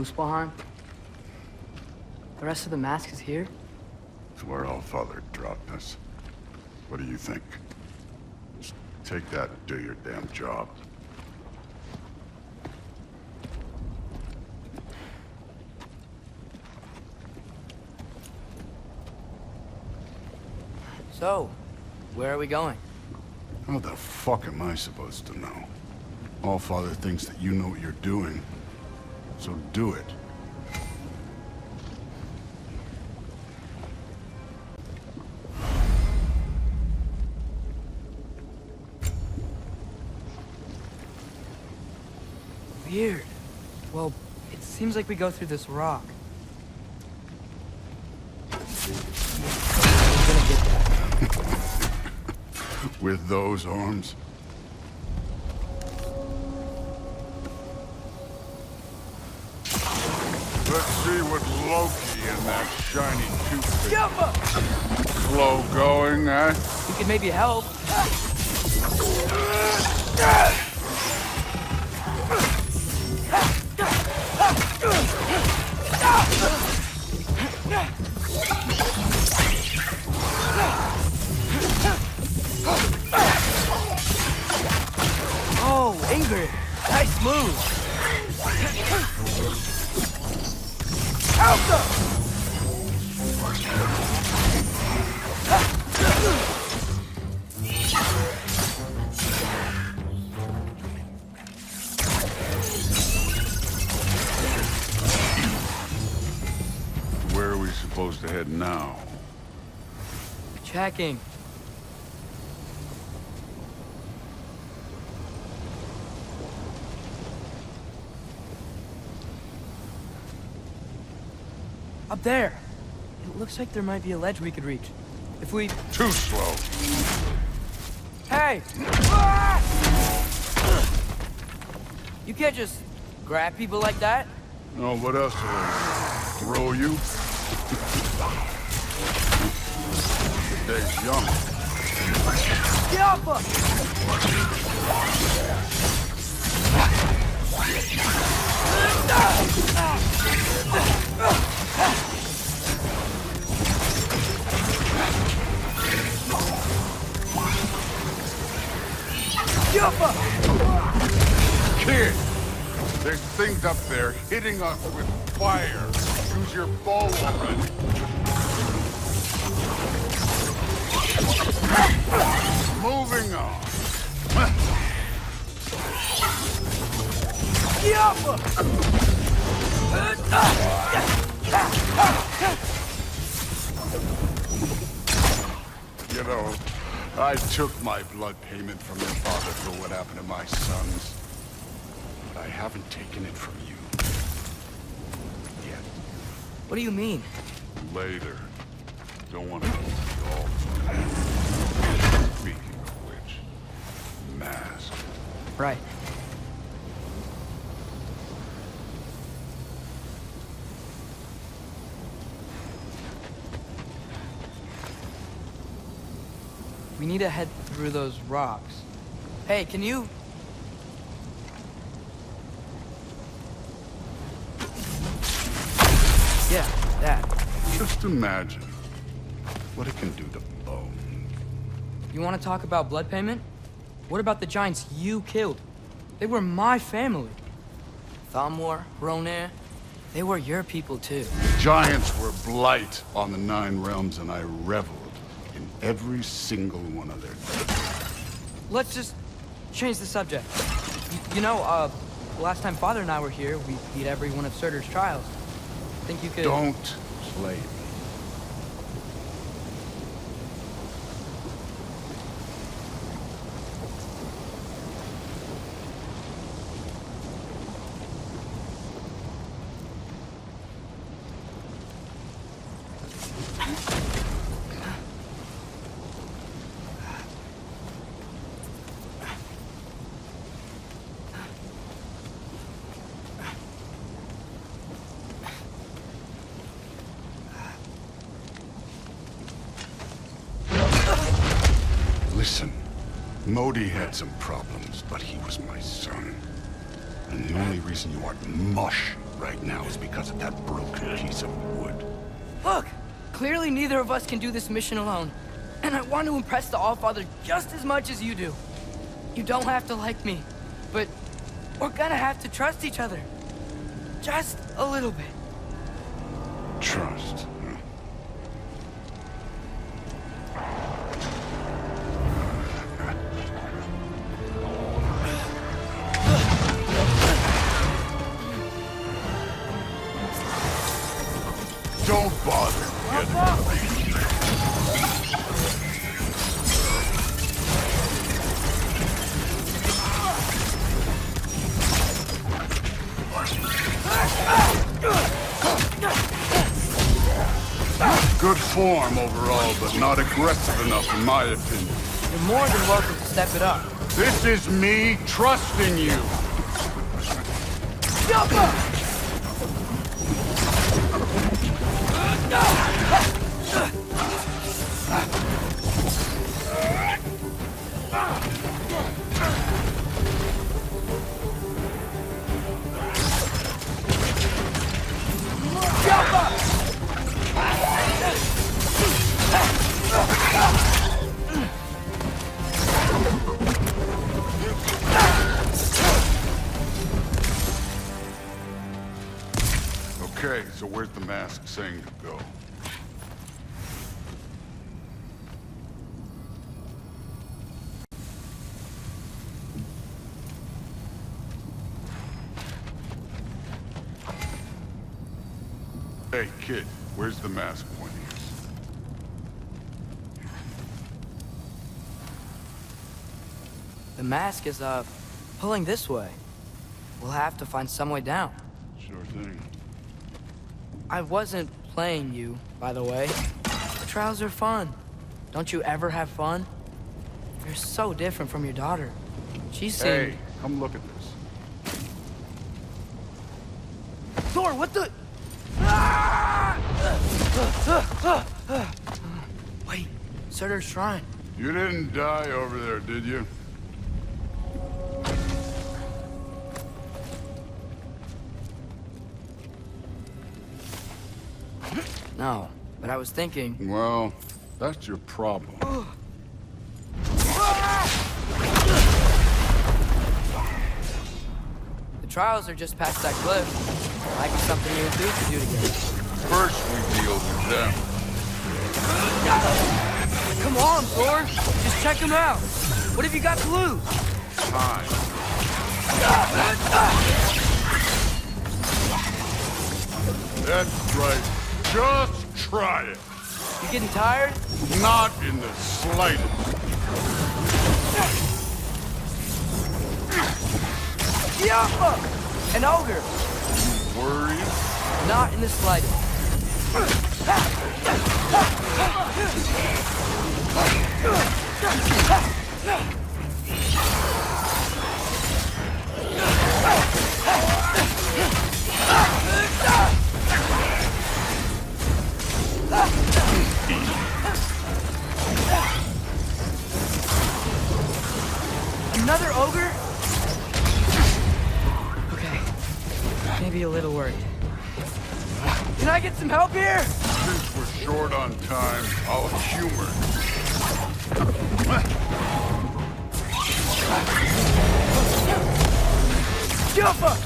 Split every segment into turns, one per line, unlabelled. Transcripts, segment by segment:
Muspelheim? The rest of the mask is here?
It's where Allfather dropped us. What do you think? Just take that and do your damn job.
So, where are we going?
How the fuck am I supposed to know? Allfather thinks that you know what you're doing, so do it.
Weird. Well, it seems like we go through this rock. I'm gonna get that.
With those arms? Let's see what Loki and that shiny toothpick. Slow going, eh?
We could maybe help. Oh, Ingrid, nice move. Alpha!
Where are we supposed to head now?
Checking. Up there. It looks like there might be a ledge we could reach. If we...
Too slow.
Hey! You can't just grab people like that.
Oh, what else? Throw you? The day's young.
Get off
Kid! There's things up there hitting us with fire. Use your bow already. Moving on. You know, I took my blood payment from your father for what happened to my sons. But I haven't taken it from you. Yet.
What do you mean?
Later. Don't want to go all. Speaking of which, mask.
Right. We need to head through those rocks. Hey, can you... Yeah, that.
Just imagine what it can do to bone.
You want to talk about blood payment? What about the giants you killed? They were my family. Thamor, Ronir, they were your people too.
Giants were blight on the 9 realms, and I reveled in every single one of their deaths.
Let's just change the subject. You know, last time Father and I were here, we beat every one of Surtur's trials. Think you could...
Don't play me. Listen, Modi had some problems, but he was my son. And the only reason you aren't mush right now is because of that broken piece of wood.
Look! Clearly neither of us can do this mission alone. And I want to impress the Allfather just as much as you do. You don't have to like me, but we're gonna have to trust each other. Just a little bit.
Trust. Don't bother. Good form overall, but not aggressive enough in my opinion.
You're more than welcome to step it up.
This is me trusting you.
Jump up! Jump up!
Okay, so where's the mask saying to go? Hey, kid, where's the mask pointing?
The mask is, pulling this way. We'll have to find some way down.
Sure thing.
I wasn't playing you, by the way. The trials are fun. Don't you ever have fun? You're so different from your daughter. She seemed...
Hey, come look at this.
Thor, what the... Wait, Surtur's shrine.
You didn't die over there, did you?
No, but I was thinking...
Well, that's your problem.
The trials are just past that cliff. Might be something you and Duke could do together.
First we deal with them.
Come on, Thor! Just check them out! What have you got to lose?
Time. That's right. Just try it.
You getting tired?
Not in the slightest.
Yappa! An ogre!
Worried?
Not in the slightest. Another ogre? Okay. Maybe a little worried. Can I get some help here?
Since we're short on time, I'll humor.
Jump up!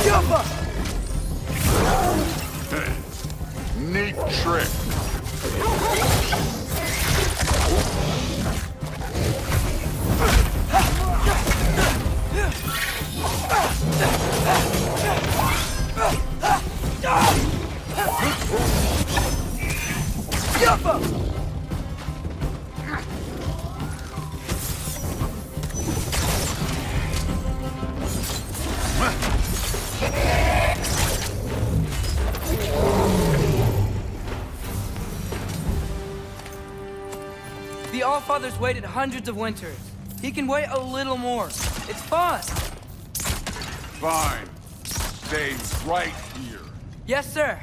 Jump up!
Hey, neat trick.
Jump up! The Allfather's waited hundreds of winters. He can wait a little more. It's fun.
Fine. Stay right here.
Yes, sir.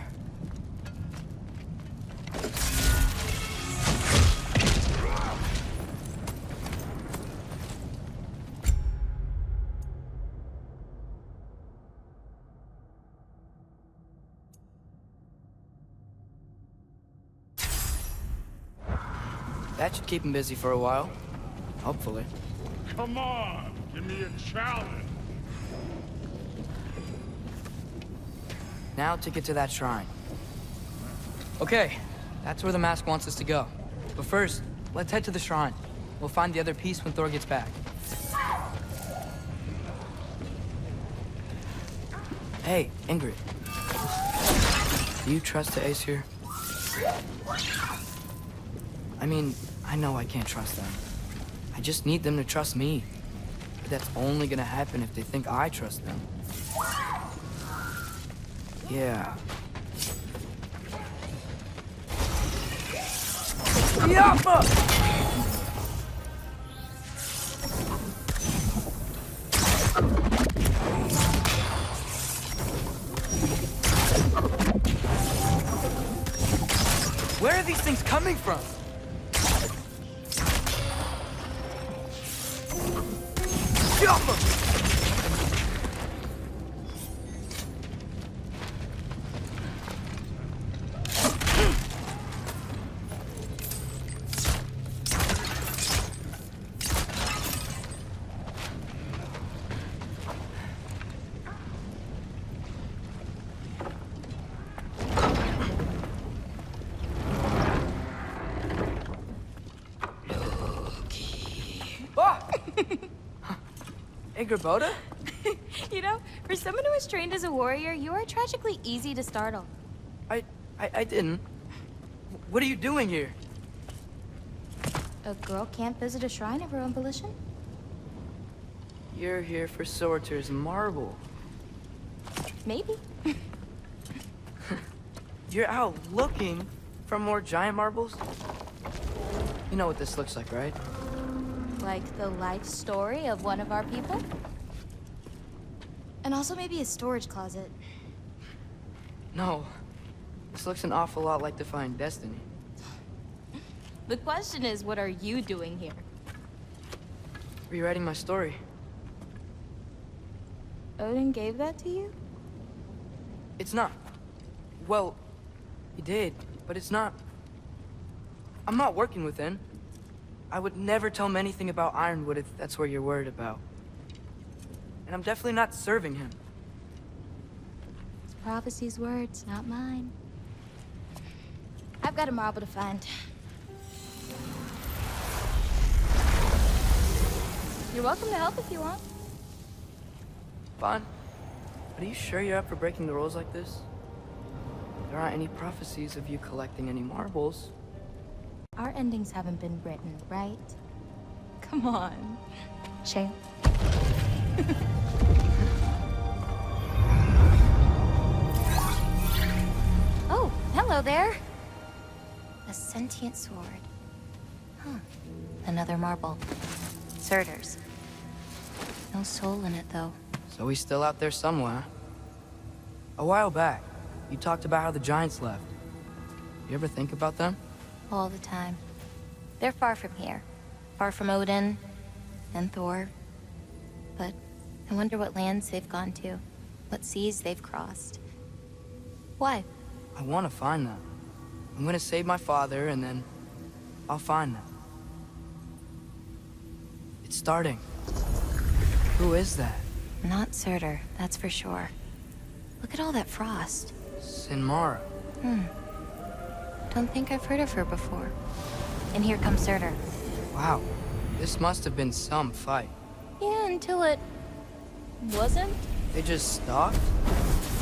That should keep him busy for a while. Hopefully.
Come on, give me a challenge.
Now to get to that shrine. Okay, that's where the mask wants us to go. But first, let's head to the shrine. We'll find the other piece when Thor gets back. Hey, Ingrid. Do you trust the Ace here? I mean, I know I can't trust them. I just need them to trust me. But that's only gonna happen if they think I trust them. Yeah. Yappa! Where are these things coming from? Yappa! Ingrid?
You know, for someone who was trained as a warrior, you are tragically easy to startle.
I didn't. What are you doing here?
A girl can't visit a shrine of her own volition?
You're here for Sorter's marble.
Maybe.
You're out looking for more giant marbles? You know what this looks like, right?
Like the life story of one of our people? And also maybe a storage closet.
No. This looks an awful lot like Defying Destiny.
The question is, what are you doing here?
Rewriting my story.
Odin gave that to you?
It's not. Well, he did, but it's not. I'm not working with him. I would never tell him anything about Ironwood if that's what you're worried about. And I'm definitely not serving him.
It's prophecy's words, not mine. I've got a marble to find. You're welcome to help if you want.
Fine. But are you sure you're up for breaking the rules like this? There aren't any prophecies of you collecting any marbles.
Our endings haven't been written, right? Come on. Champ. Oh, hello there. A sentient sword. Huh. Another marble. Surtur's. No soul in it, though.
So he's still out there somewhere. A while back, you talked about how the Giants left. You ever think about them?
All the time. They're far from here. Far from Odin and Thor. But I wonder what lands they've gone to. What seas they've crossed. Why?
I want to find them. I'm gonna save my father, and then I'll find them. It's starting. Who is that?
Not Surtur, that's for sure. Look at all that frost.
Sinmara.
Don't think I've heard of her before. And here comes Surtur.
Wow. This must have been some fight.
Yeah, until it... wasn't?
They just stopped?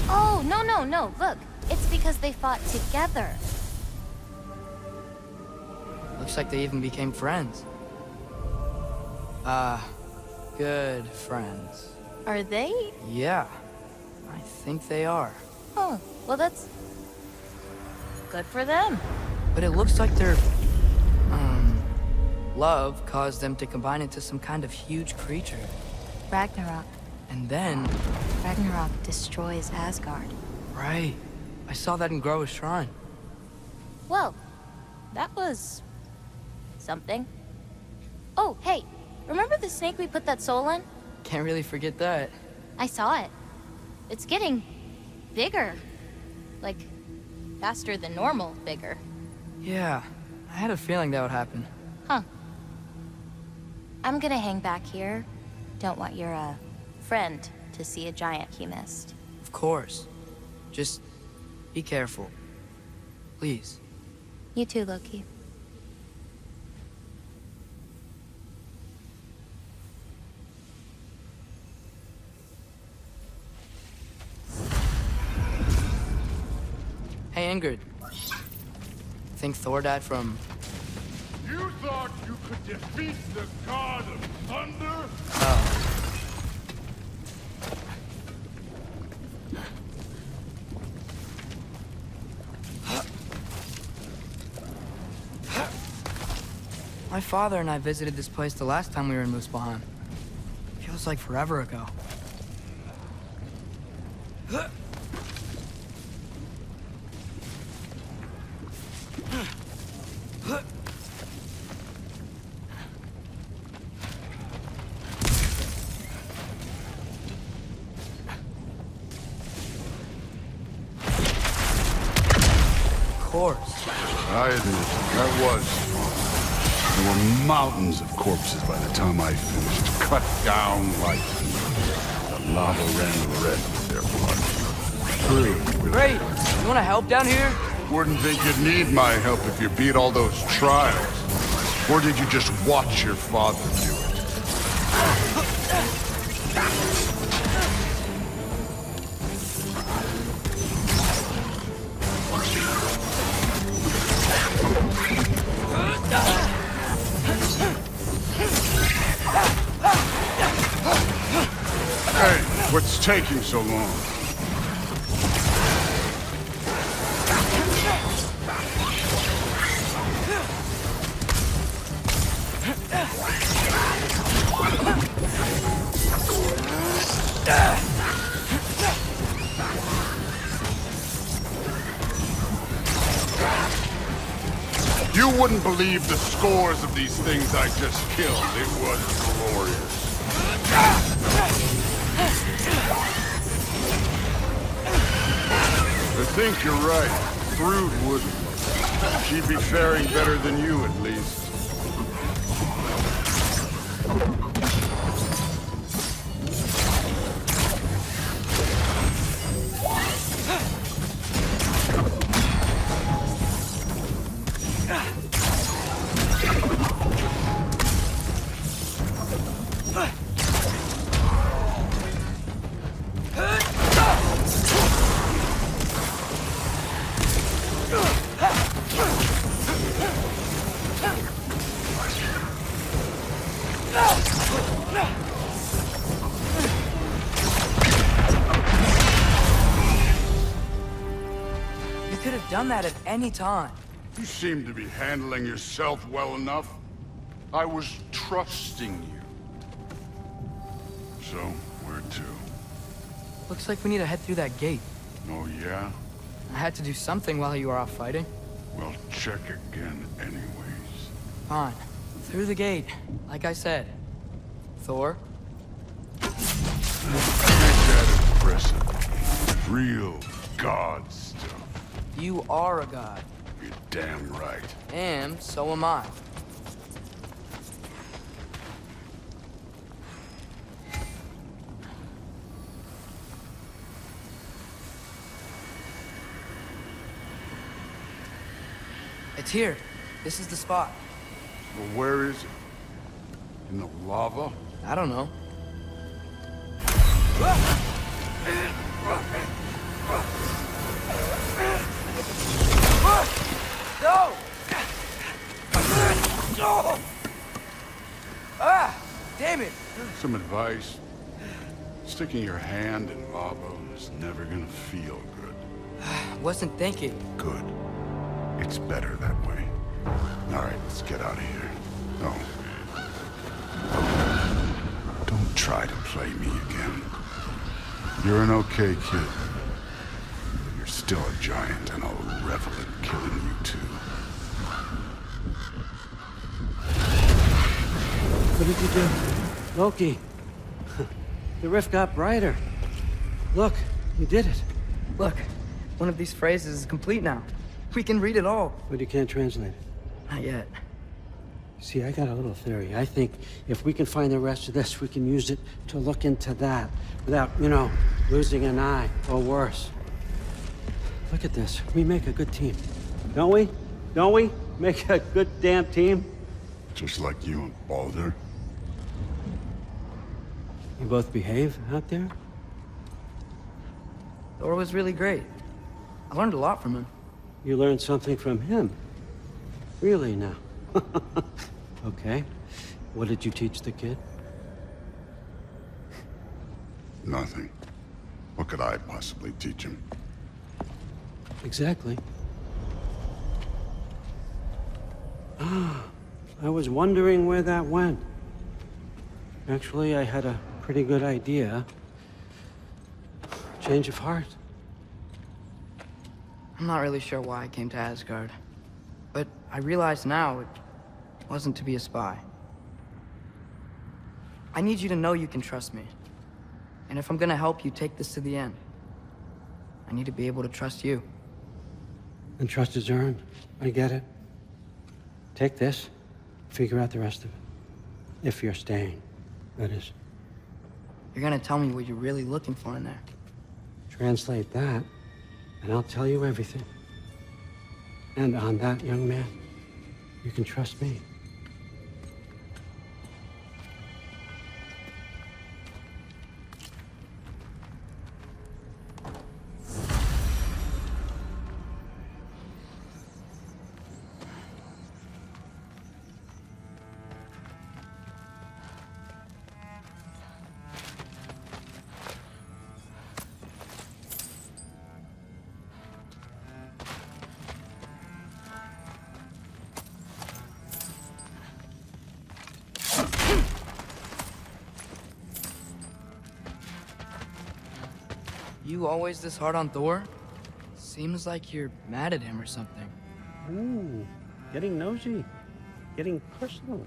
Oh, no. Look, it's because they fought together.
Looks like they even became friends. Good friends.
Are they?
Yeah. I think they are.
Oh, well that's... good for them.
But it looks like their... love caused them to combine into some kind of huge creature.
Ragnarok.
And then...
Ragnarok destroys Asgard.
Right. I saw that in Groa's shrine.
Whoa. That was... something. Oh, hey. Remember the snake we put that soul in?
Can't really forget that.
I saw it. It's getting... bigger. Like, faster than normal bigger.
Yeah. I had a feeling that would happen.
Huh. I'm gonna hang back here. Don't want your, friend to see a giant he missed.
Of course. Just... be careful. Please.
You too, Loki.
Hey, Ingrid. Think Thor died from...
You thought you could defeat the god of thunder?
Oh. My father and I visited this place the last time we were in Muspelheim. Feels like forever ago. Of course.
I admit, that was. There were mountains of corpses by the time I finished. Cut down like the lava ran red with their blood. True.
Great! You wanna help down here?
Wouldn't think you'd need my help if you beat all those trials. Or did you just watch your father do it? Hey, what's taking so long? You wouldn't believe the scores of these things I just killed. It was glorious. I think you're right. Thrud wouldn't. She'd be faring better than you, at least.
You could have done that at any time.
You seem to be handling yourself well enough. I was trusting you. So, where to?
Looks like we need to head through that gate.
Oh, yeah?
I had to do something while you were off fighting.
Well, check again anyways.
Fine. Through the gate, like I said. Thor?
Ain't that impressive? Real god stuff.
You are a god.
You're damn right.
And so am I. It's here. This is the spot.
Well, where is it? In the lava?
I don't know. No! Ah! Damn it!
Some advice. Sticking your hand in lava is never gonna feel good.
Wasn't thinking.
Good. It's better that way. All right, let's get out of here. No. Don't try to play me again. You're an okay kid. But you're still a giant, and I'll revel in killing you too.
What did you do? Loki. The rift got brighter. Look, you did it.
Look, one of these phrases is complete now. We can read it all.
But you can't translate it.
Not yet.
See, I got a little theory. I think if we can find the rest of this, we can use it to look into that without, losing an eye or worse. Look at this. We make a good team. Don't we? Don't we? Make a good damn team?
Just like you and Baldur.
You both behave out there?
Thor was really great. I learned a lot from him.
You learned something from him? Really now? Okay. What did you teach the kid?
Nothing. What could I possibly teach him?
Exactly. I was wondering where that went. Actually, I had a pretty good idea. Change of heart.
I'm not really sure why I came to Asgard. But I realize now it wasn't to be a spy. I need you to know you can trust me. And if I'm gonna help you take this to the end, I need to be able to trust you.
And trust is earned. I get it. Take this, figure out the rest of it. If you're staying, that is.
You're gonna tell me what you're really looking for in there.
Translate that, and I'll tell you everything. And on that, young man, you can trust me.
You always this hard on Thor? Seems like you're mad at him or something.
Ooh, getting nosy, getting personal.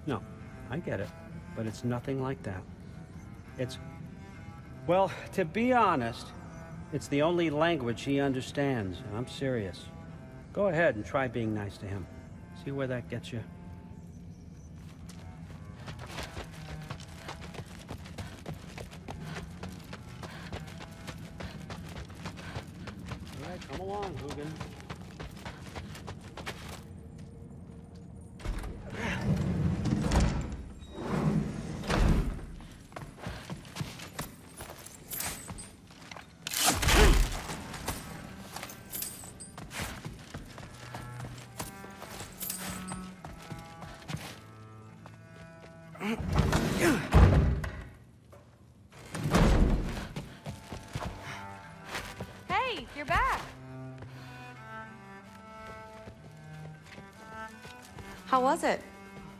No, I get it, but it's nothing like that. Well, to be honest, it's the only language he understands, and I'm serious. Go ahead and try being nice to him. See where that gets you. All right, come along, Hugin.
Hey, you're back. How was it?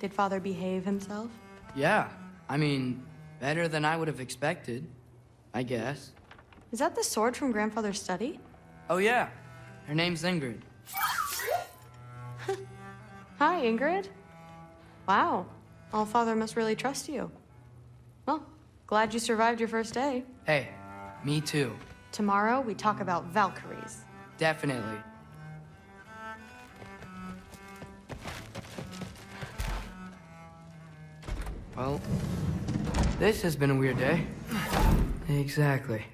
Did Father behave himself?
Yeah, I mean, better than I would have expected, I guess.
Is that the sword from Grandfather's study?
Oh yeah, her name's Ingrid.
Hi, Ingrid. Wow, Allfather must really trust you. Well, glad you survived your first day.
Hey, me too.
Tomorrow, we talk about Valkyries.
Definitely. Well, this has been a weird day. Exactly.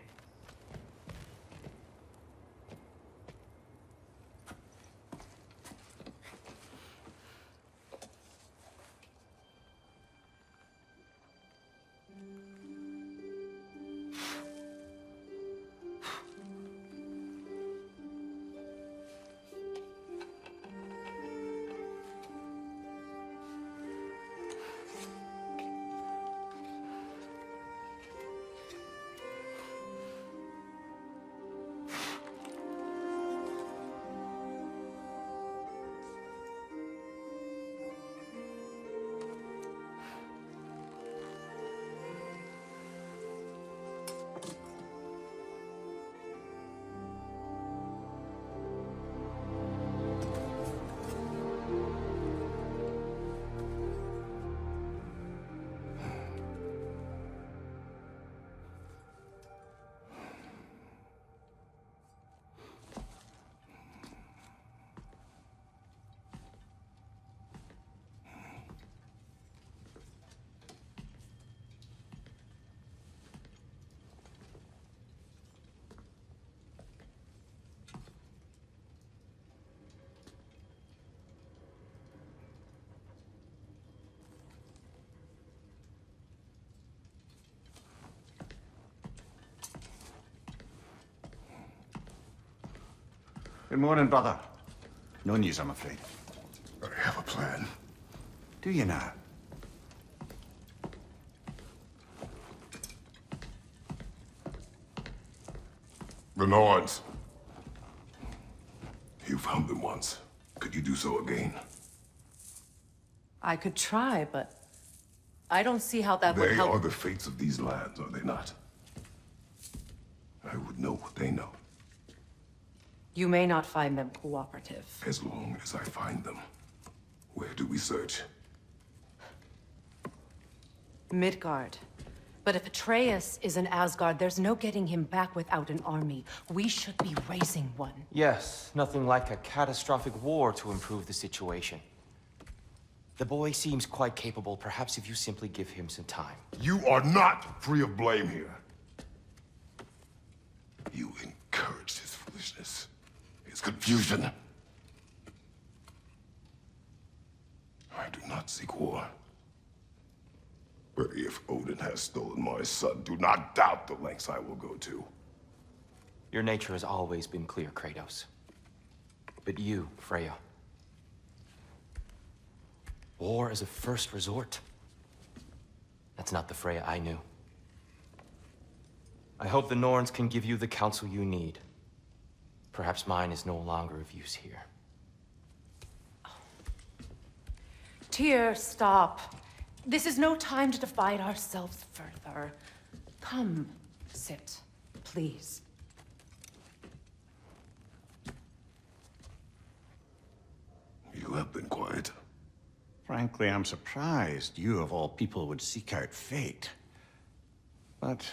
Good morning, brother. No news, I'm afraid.
I have a plan.
Do you now?
The Nords. You found them once. Could you do so again?
I could try, but I don't see how that would
They
help.
are the fates of these lands, are they not? I would know what they know,
You may not find them cooperative.
as long as I find them. Where do we search?
Midgard. But if Atreus is in Asgard, there's no getting him back without an army. We should be raising one.
Yes, nothing like a catastrophic war to improve the situation. The boy seems quite capable, perhaps if you simply give him some time.
You are not free of blame here. You encouraged his foolishness, his confusion. I do not seek war. But if Odin has stolen my son, do not doubt the lengths I will go to.
Your nature has always been clear, Kratos. But you, Freya. War as a first resort. That's not the Freya I knew. I hope the Norns can give you the counsel you need. Perhaps mine is no longer of use here.
Tyr, stop. This is no time to divide ourselves further. Come, sit, please.
You have been quiet.
Frankly, I'm surprised you of all people would seek out fate. But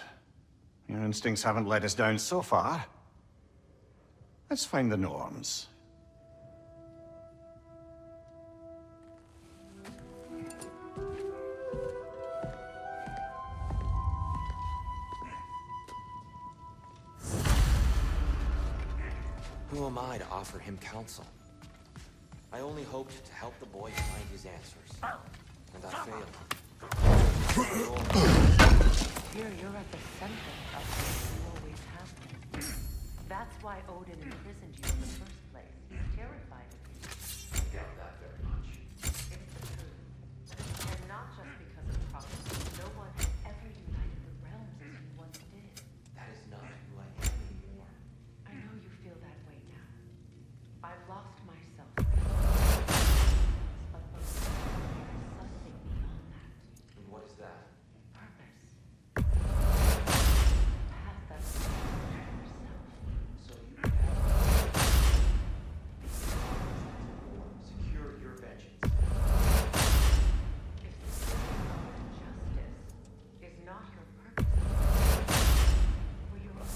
your instincts haven't let us down so far. Let's find the Norns.
Who am I to offer him counsel? I only hoped to help the boy find his answers. And I failed.
Here, you're at the center of what you always have been. That's why Odin imprisoned you in the first place. He's terrified of you.
I doubt that very much.
It's the truth. And not just because of prophecy. No one has ever united the realms as you once did.
That is not who I am anymore.
I know you feel that way now. I've lost myself. But there's something beyond that.
And what is that?
Purpose. Path that's yourself.
So you have secure your vengeance.
If the pursuit of justice is not your purpose, for your own.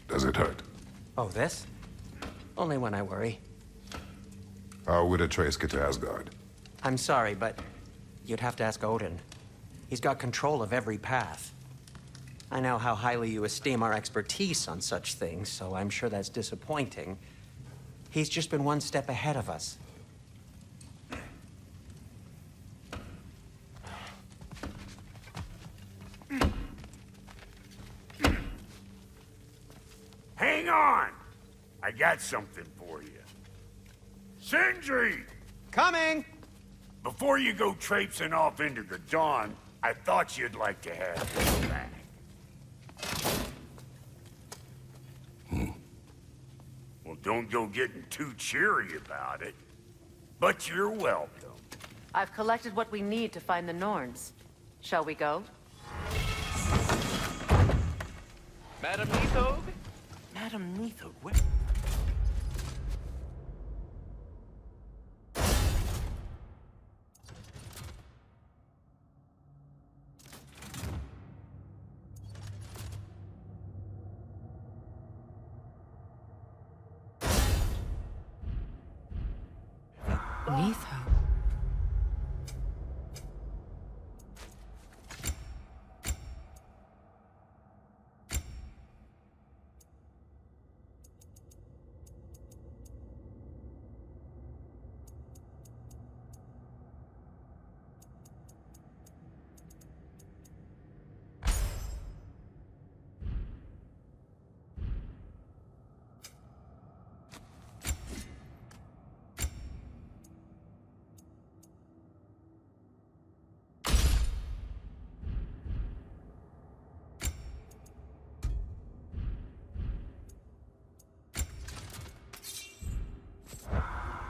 Does it hurt?
Oh, this? Only when I worry.
How would Atreus get to Asgard?
I'm sorry, but you'd have to ask Odin. He's got control of every path. I know how highly you esteem our expertise on such things, so I'm sure that's disappointing. He's just been one step ahead of us.
Hang on! I got something for you. Sindri!
Coming!
Before you go traipsing off into the dawn, I thought you'd like to have this back. Well, don't go getting too cheery about it. But you're welcome.
I've collected what we need to find the Norns. Shall we go?
Madam Neathog? Madam Neathog, where?
Neathog.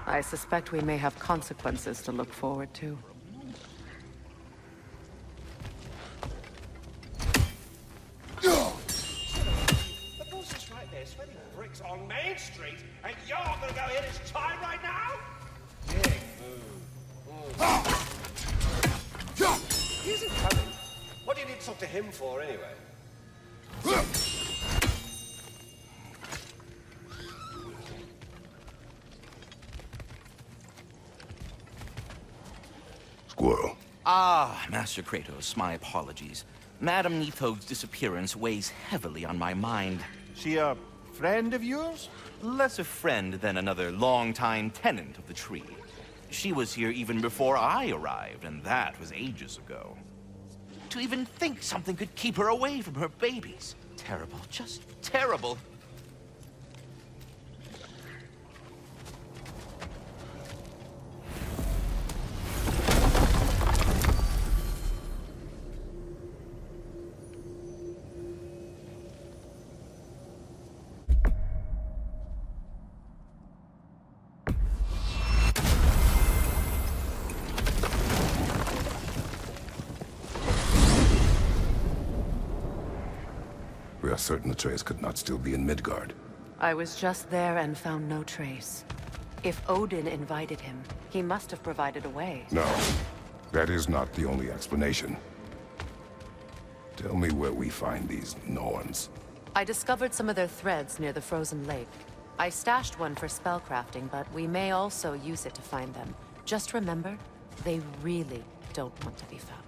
I suspect we may have consequences to look forward to.
The boss is right there, sweating bricks on Main Street, and you're gonna go in his time right now? Big move. He isn't coming. What do you need to talk to him for, anyway?
Squirrel.
Ah, Master Kratos, my apologies. Madam Neathog's disappearance weighs heavily on my mind.
She a friend of yours?
Less a friend than another longtime tenant of the tree. She was here even before I arrived, and that was ages ago. To even think something could keep her away from her babies. Terrible, just terrible.
We are certain Atreus could not still be in Midgard.
I was just there and found no trace. If Odin invited him, he must have provided a way.
No, that is not the only explanation. Tell me where we find these Norns.
I discovered some of their threads near the frozen lake. I stashed one for spellcrafting, but we may also use it to find them. Just remember, they really don't want to be found.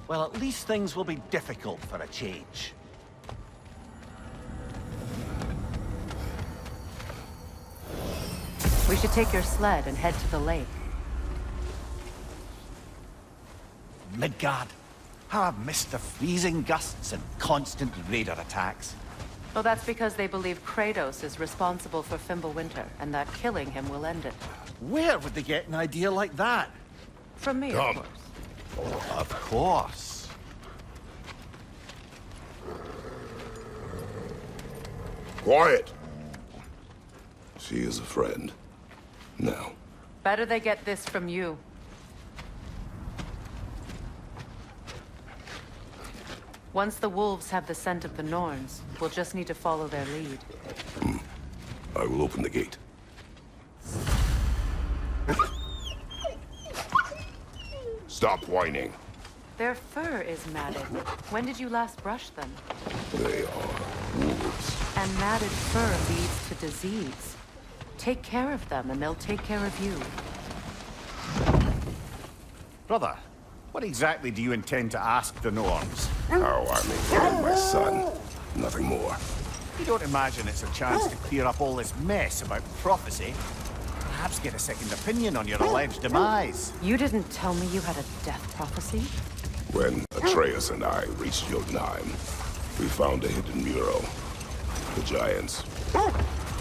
Well, at least things will be difficult for a change.
We should take your sled and head to the lake.
Midgard. How I've missed the freezing gusts and constant raider attacks.
Well, that's because they believe Kratos is responsible for Fimbulwinter, and that killing him will end it.
Where would they get an idea like that?
From me,
Come.
of course.
Oh, of course.
Quiet! She is a friend. Now,
Better they get this from you. Once the wolves have the scent of the Norns, we'll just need to follow their lead.
I will open the gate. Stop whining.
Their fur is matted. When did you last brush them?
They are wolves.
And matted fur leads to disease. Take care of them, and they'll take care of you.
Brother, what exactly do you intend to ask the Norns?
How I may find my son. Nothing more.
You don't imagine it's a chance to clear up all this mess about prophecy? Perhaps get a second opinion on your alleged demise.
You didn't tell me you had a death prophecy?
When Atreus and I reached Jotunheim, we found a hidden mural. The Giants,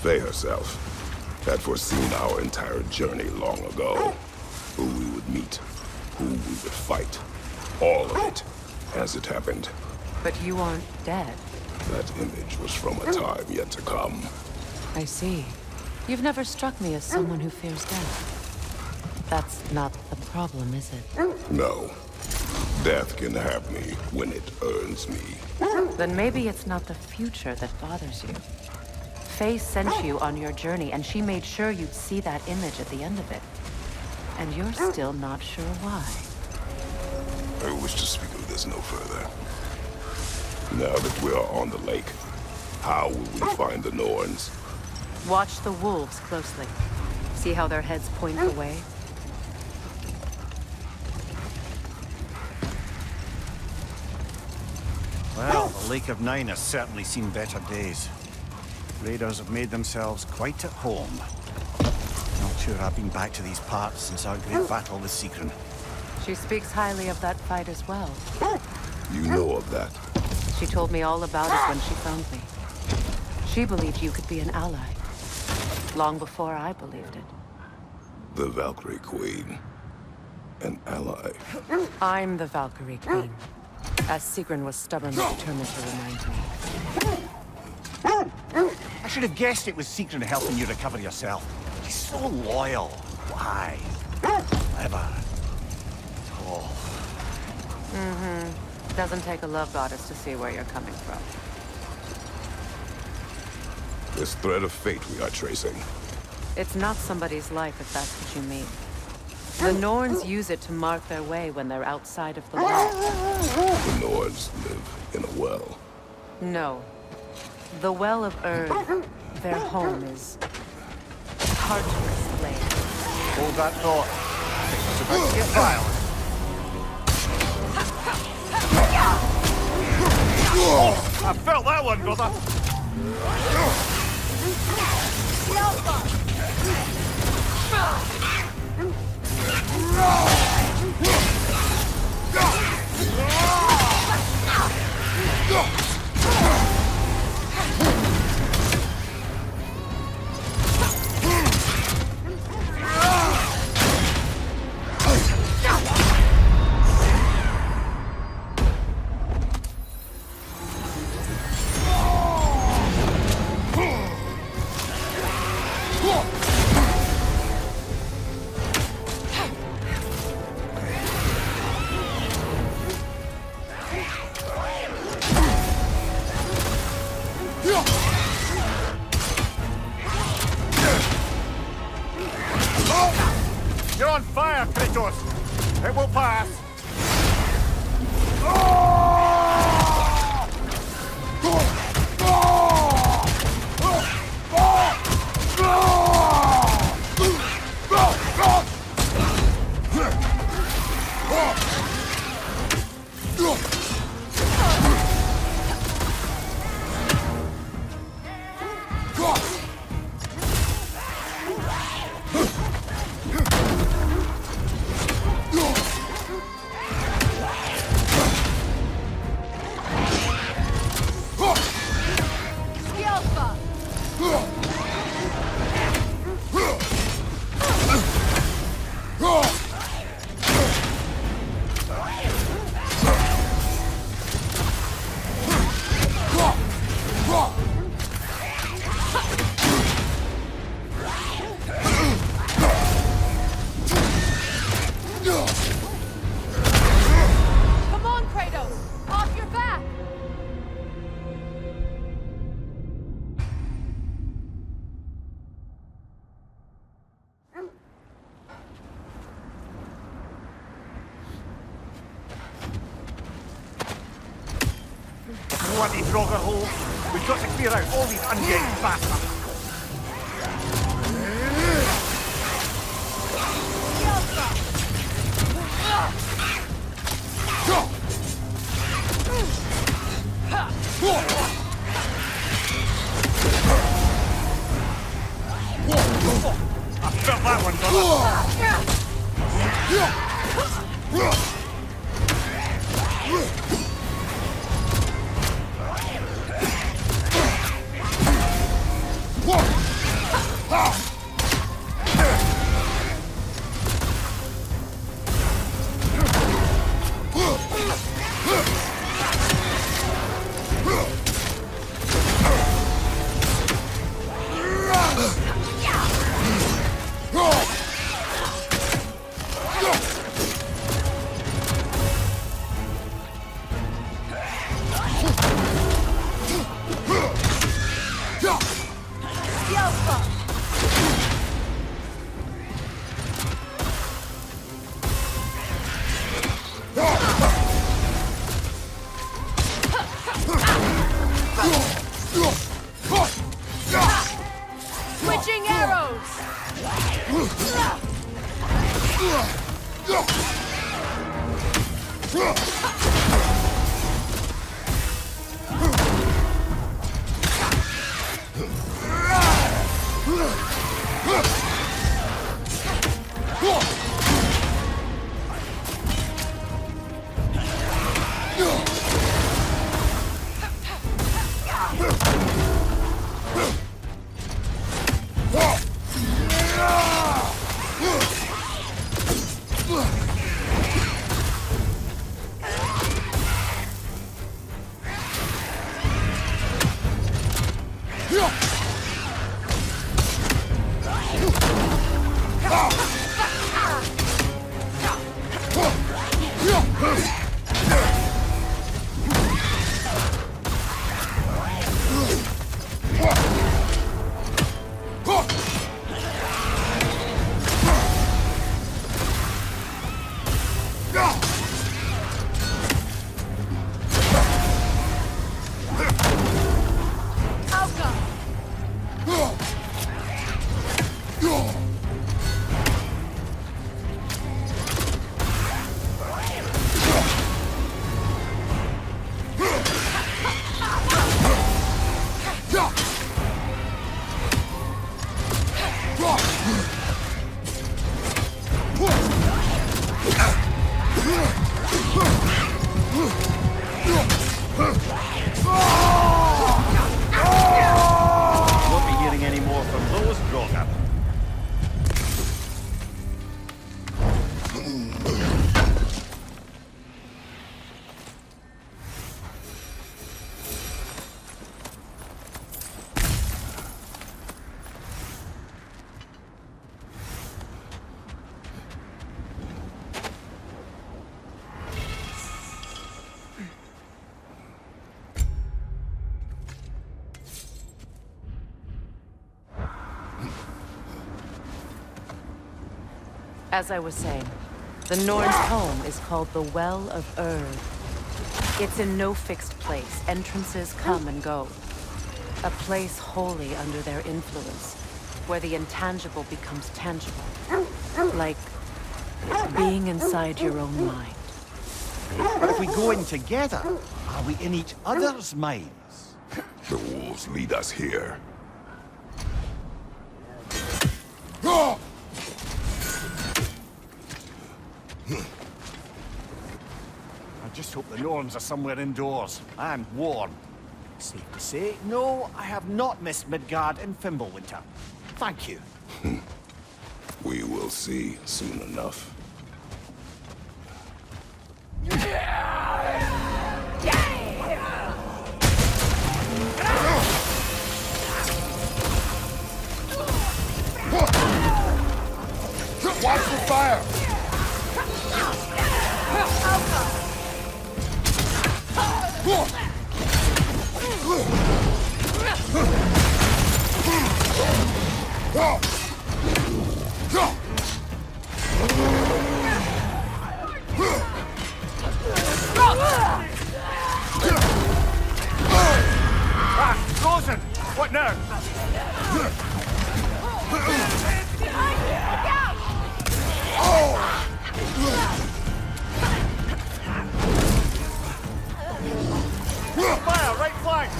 Faye herself, had foreseen our entire journey long ago. Who we would meet, who we would fight, all of it.
as it happened.
But you aren't dead.
That image was from a time yet to come.
I see. You've never struck me as someone who fears death. That's not the problem, is it?
No. Death can have me when it earns me.
Then maybe it's not the future that bothers you. Faye sent you on your journey, and she made sure you'd see that image at the end of it. And you're still not sure why.
I wish to speak of this no further. Now that we are on the lake, how will we find the Norns?
Watch the wolves closely. See how their heads point away?
Well, the Lake of Nine has certainly seen better days. Raiders have made themselves quite at home. Not sure I've been back to these parts since our great battle with Secret.
She speaks highly of that fight as well.
You know of that?
She told me all about it when she found me. She believed you could be an ally. Long before I believed it.
The Valkyrie Queen. An ally.
I'm the Valkyrie Queen. As Sigrun was stubbornly determined to remind me.
I should have guessed it was Secret helping you recover yourself. She's so loyal, wise, clever, tall.
Doesn't take a love goddess to see where you're coming from.
This thread of fate we are tracing.
It's not somebody's life, if that's what you mean. The Norns use it to mark their way when they're outside of the law.
The Norns live in a well.
No. The Well of Earth, their home, is hard to explain.
Hold that thought. It's about to get violent. I felt that one, brother. You're on fire, Kratos! It will pass!
Come on, Kratos! Off your back!
Bloody Draugr hole! We've got to clear out all these undead bastards! I felt that one, brother.
Won't be hearing any more from those grown-up.
As I was saying, the Norn's home is called the Well of Erd. It's in no fixed place. Entrances come and go. A place wholly under their influence, where the intangible becomes tangible. Like being inside your own mind.
But if we go in together, are we in each other's minds?
The wolves lead us here.
I just hope the Norns are somewhere indoors and warm. Safe to say, no, I have not missed Midgard in Fimbulwinter. Thank you.
We will see soon enough.
Watch the fire!
Frozen! What now? Fire, right flank!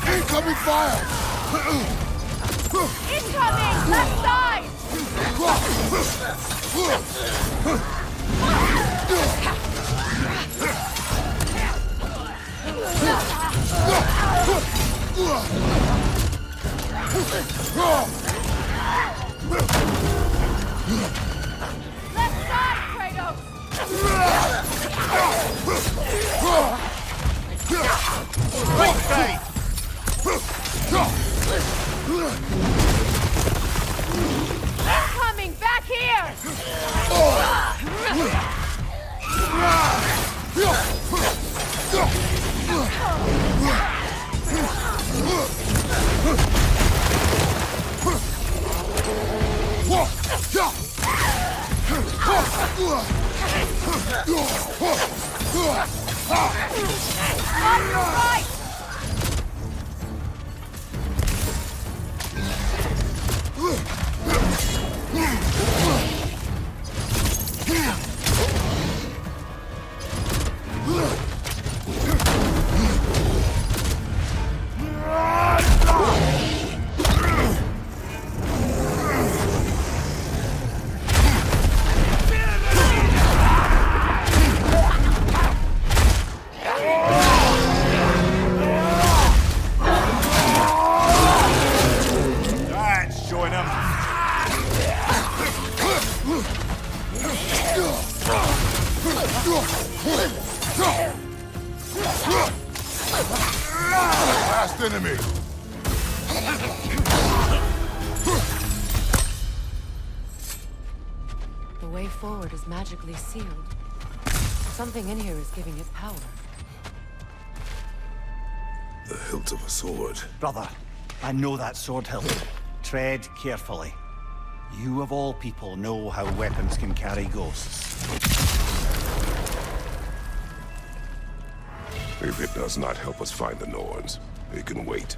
Incoming fire!
Incoming! Left side! Left side, Kratos!
Right side!
Incoming! Back here! On your right!
That's showing him.
Last enemy.
The way forward is magically sealed. Something in here is giving it power.
The hilt of a sword.
Brother, I know that sword hilt. Tread carefully. You of all people know how weapons can carry ghosts.
If it does not help us find the Norns, it can wait.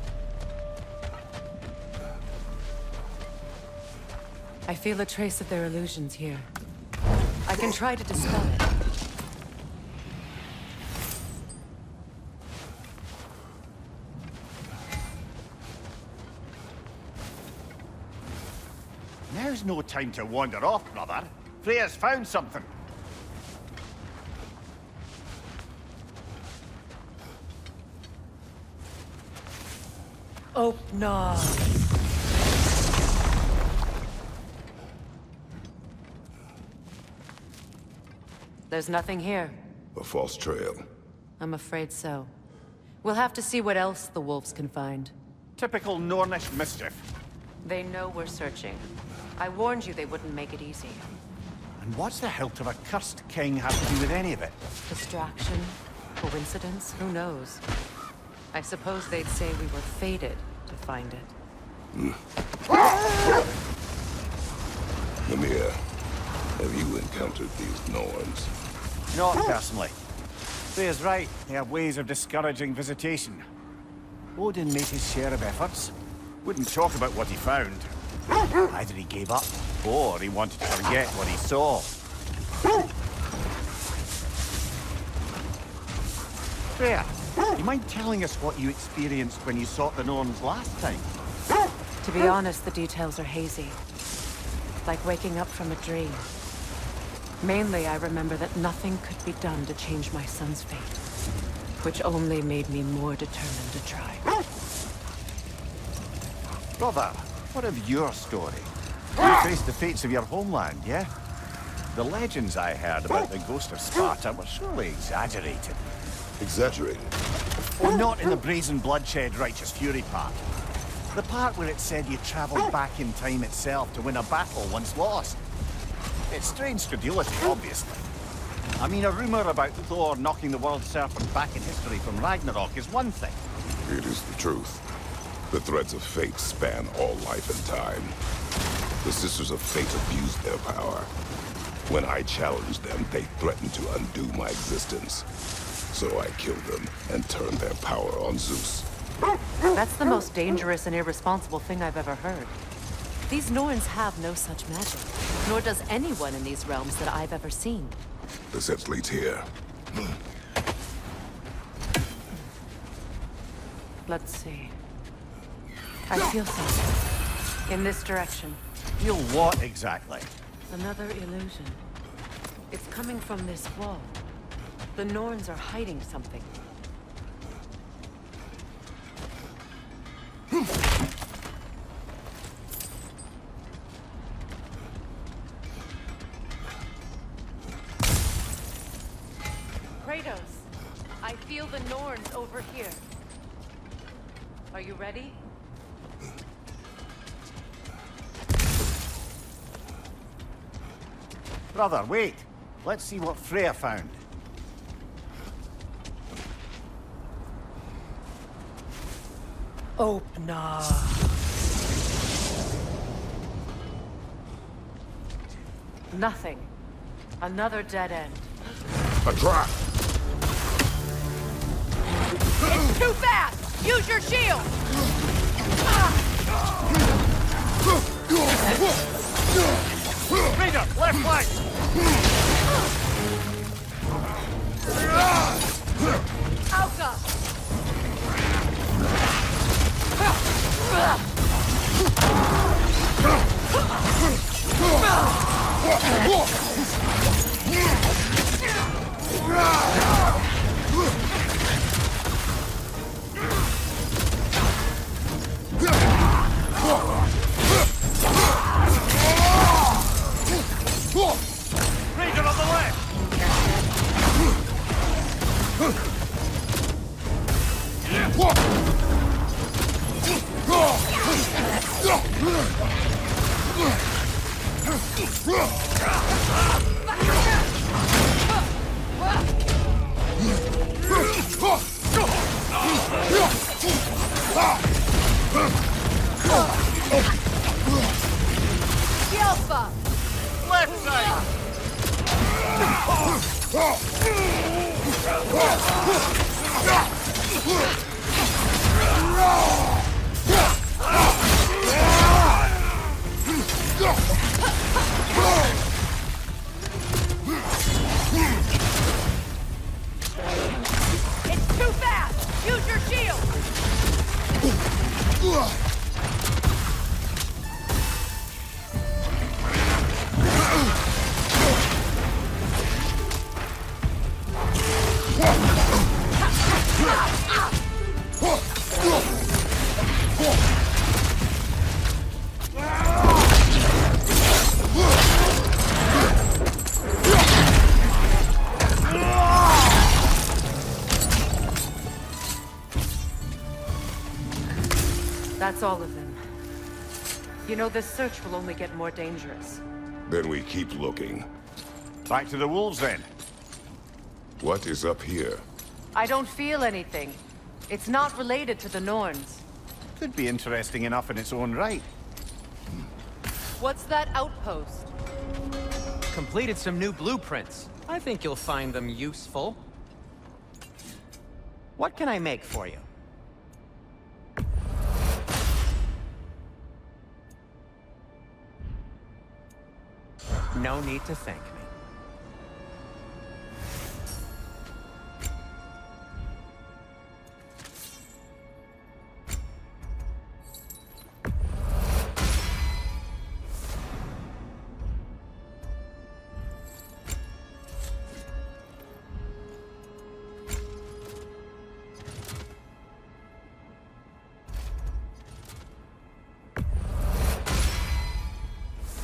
I feel a trace of their illusions here. I can try to dispel it.
Now's no time to wander off, brother. Freya's found something.
Oh, no. There's nothing here.
A false trail.
I'm afraid so. We'll have to see what else the wolves can find.
Typical Nornish mischief.
They know we're searching. I warned you they wouldn't make it easy.
And what's the hilt of a cursed king have to do with any of it?
Distraction? Coincidence? Who knows? I suppose they'd say we were fated to find it.
Mimir, have you encountered these Norns?
Not personally. Freya's right. They have ways of discouraging visitation. Odin made his share of efforts. Wouldn't talk about what he found. Either he gave up, or he wanted to forget what he saw. Freya, you mind telling us what you experienced when you sought the Norns last time?
To be honest, the details are hazy. Like waking up from a dream. Mainly, I remember that nothing could be done to change my son's fate. Which only made me more determined to try.
Brother, what of your story? You faced the fates of your homeland, yeah? The legends I heard about the ghost of Sparta were surely exaggerated.
Exaggerated?
Well, not in the brazen bloodshed righteous fury part. The part where it said you traveled back in time itself to win a battle once lost. It's strange credulity, obviously. I mean, a rumor about Thor knocking the world serpent back in history from Ragnarok is one thing.
It is the truth. The threads of fate span all life and time. The Sisters of Fate abused their power. When I challenged them, they threatened to undo my existence. So I killed them and turned their power on Zeus.
That's the most dangerous and irresponsible thing I've ever heard. These Norns have no such magic, nor does anyone in these realms that I've ever seen.
The set leads here.
Let's see. I feel something. In this direction.
Feel what exactly?
Another illusion. It's coming from this wall. The Norns are hiding something. Kratos, I feel the Norns over here. Are you ready?
Brother, wait. Let's see what Freya found.
Opener. Nothing. Another dead end.
A trap!
It's too fast! Use your shield!
Raider, left flank!
Alka!
Raider on the left!
The Alpha!
Left side!
It's too fast! Use your shield!
That's all of them. You know, this search will only get more dangerous.
Then we keep looking.
Back to the wolves then.
What is up here?
I don't feel anything. It's not related to the Norns.
Could be interesting enough in its own right.
What's that outpost?
Completed some new blueprints. I think you'll find them useful. What can I make for you? No need to thank me.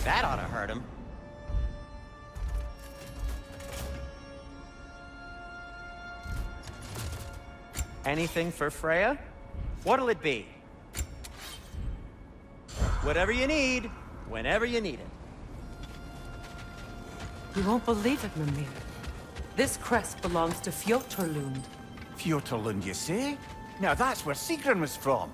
That ought to hurt him. Anything for Freya? What'll it be? Whatever you need, whenever you need it.
You won't believe it, Mimir. This crest belongs to Fjotorlund.
Fjotorlund, you say? Now that's where Sigrun was from.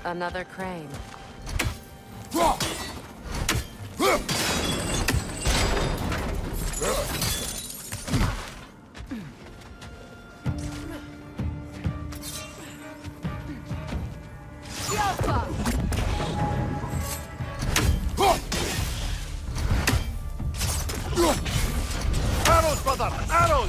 Another crane.
Arrows, brother! Arrows!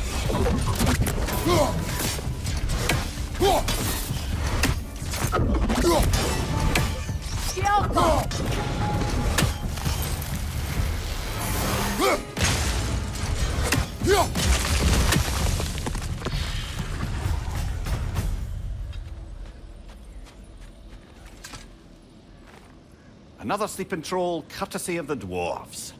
Another sleeping troll, courtesy of the dwarves.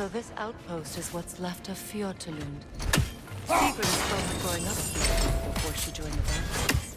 So this outpost is what's left of Fjortulund. Sigrid is slowly growing up here before she joined the Vikings.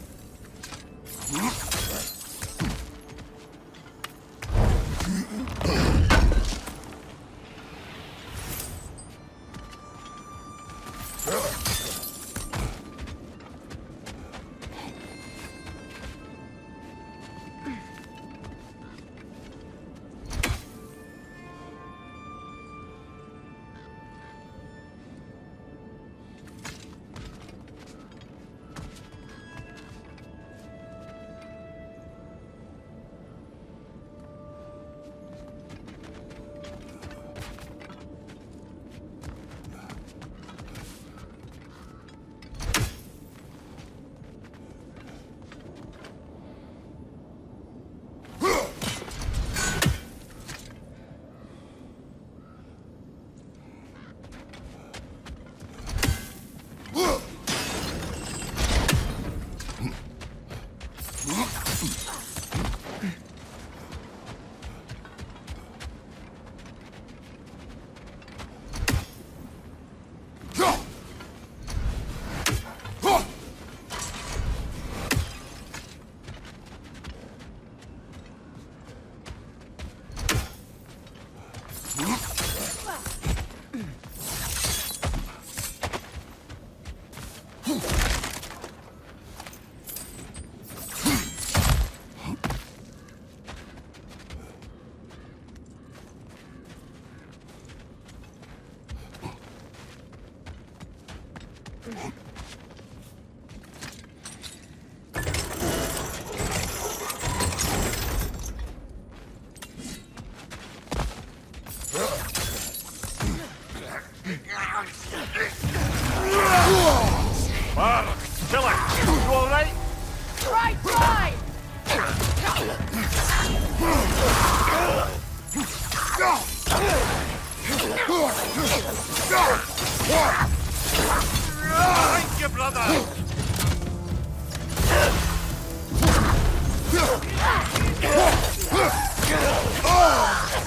Thank you, brother!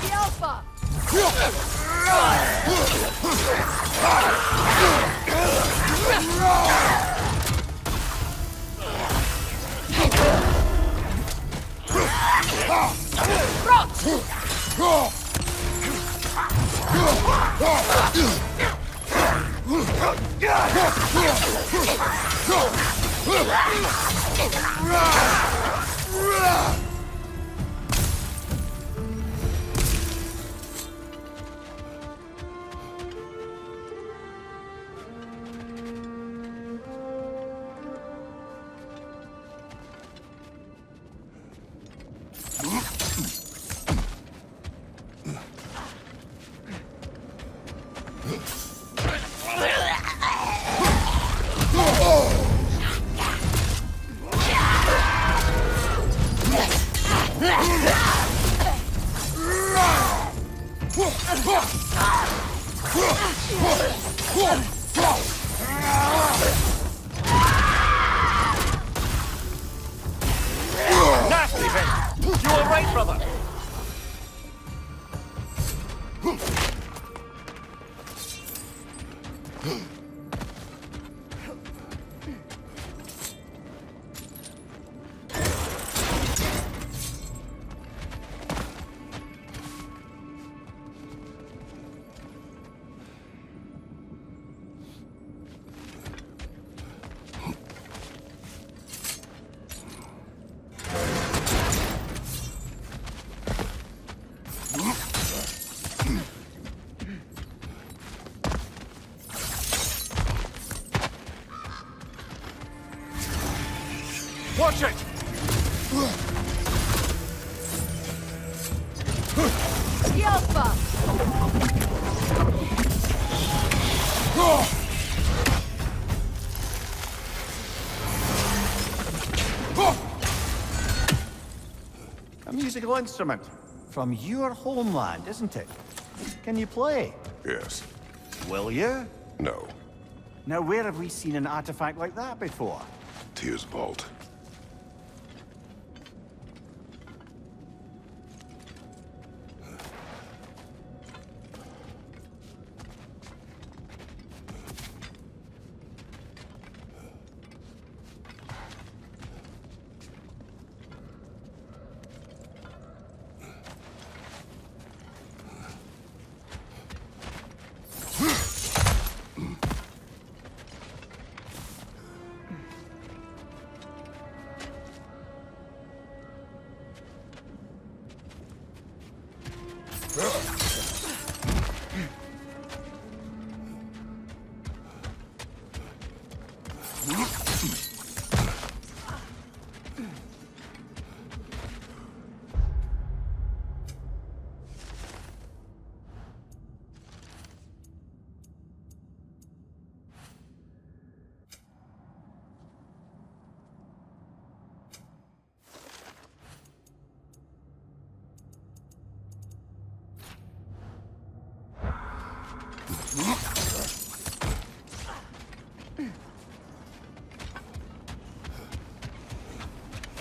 The Alpha!
Nasty bit! You alright, brother? Watch it!
The Alpha!
A musical instrument. From your homeland, isn't it? Can you play?
Yes.
Will you?
No.
Now, where have we seen an artifact like that before?
Tyr's vault.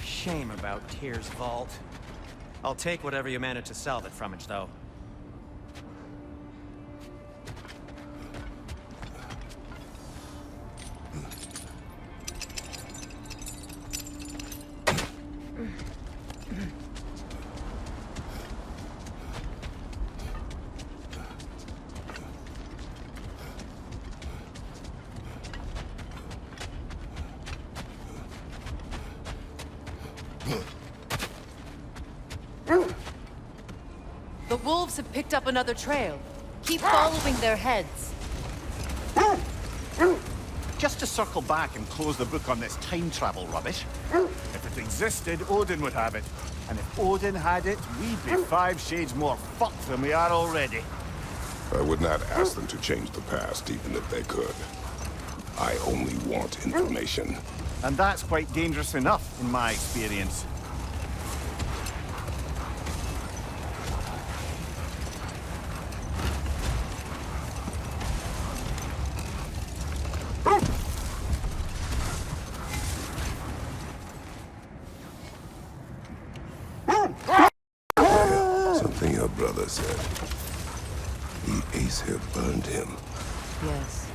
Shame about Tyr's vault. I'll take whatever you manage to salvage from it, though.
The wolves have picked up another trail. Keep following their heads.
Just to circle back and close the book on this time travel rubbish. If it existed, Odin would have it. And if Odin had it, we'd be 5 shades more fucked than we are already.
I would not ask them to change the past, even if they could. I only want information.
And that's quite dangerous enough, in my experience.
Something your brother said. The Aesir burned him.
Yes.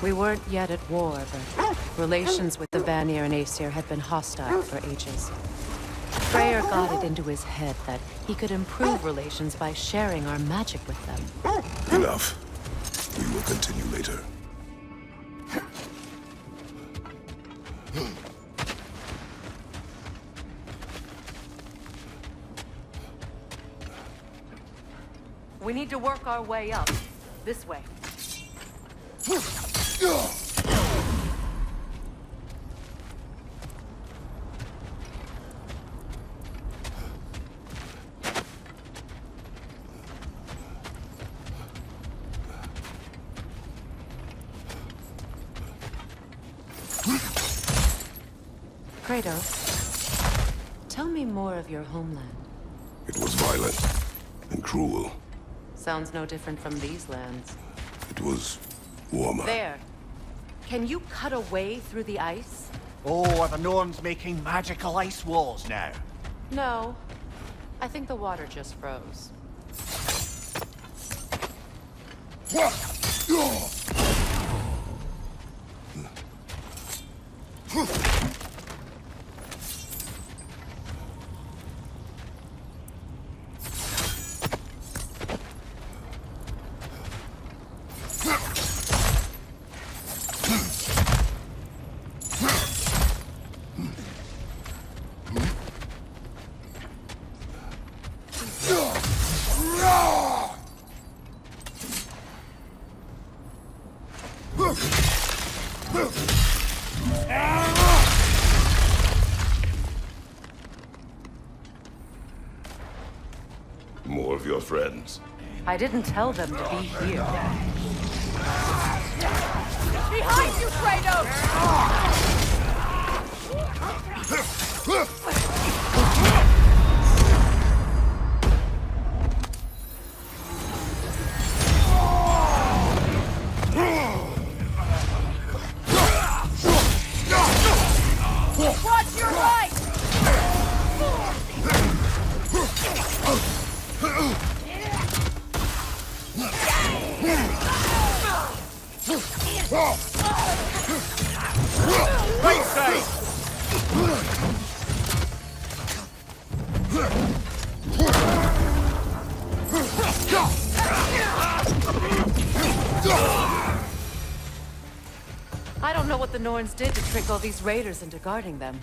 We weren't yet at war, but relations with the Vanir and Aesir had been hostile for ages. Freyr got it into his head that he could improve relations by sharing our magic with them.
Enough. We will continue later.
We need to work our way up. This way. Kratos, tell me more of your homeland.
It was violent and cruel.
Sounds no different from these lands.
It was warmer.
There. Can you cut a way through the ice?
Oh, are the Norns making magical ice walls now?
No. I think the water just froze.
More of your friends.
I didn't tell them to be here.
Behind you, Kratos! Watch your right!
Right side!
I don't know what the Norns did to trick all these raiders into guarding them.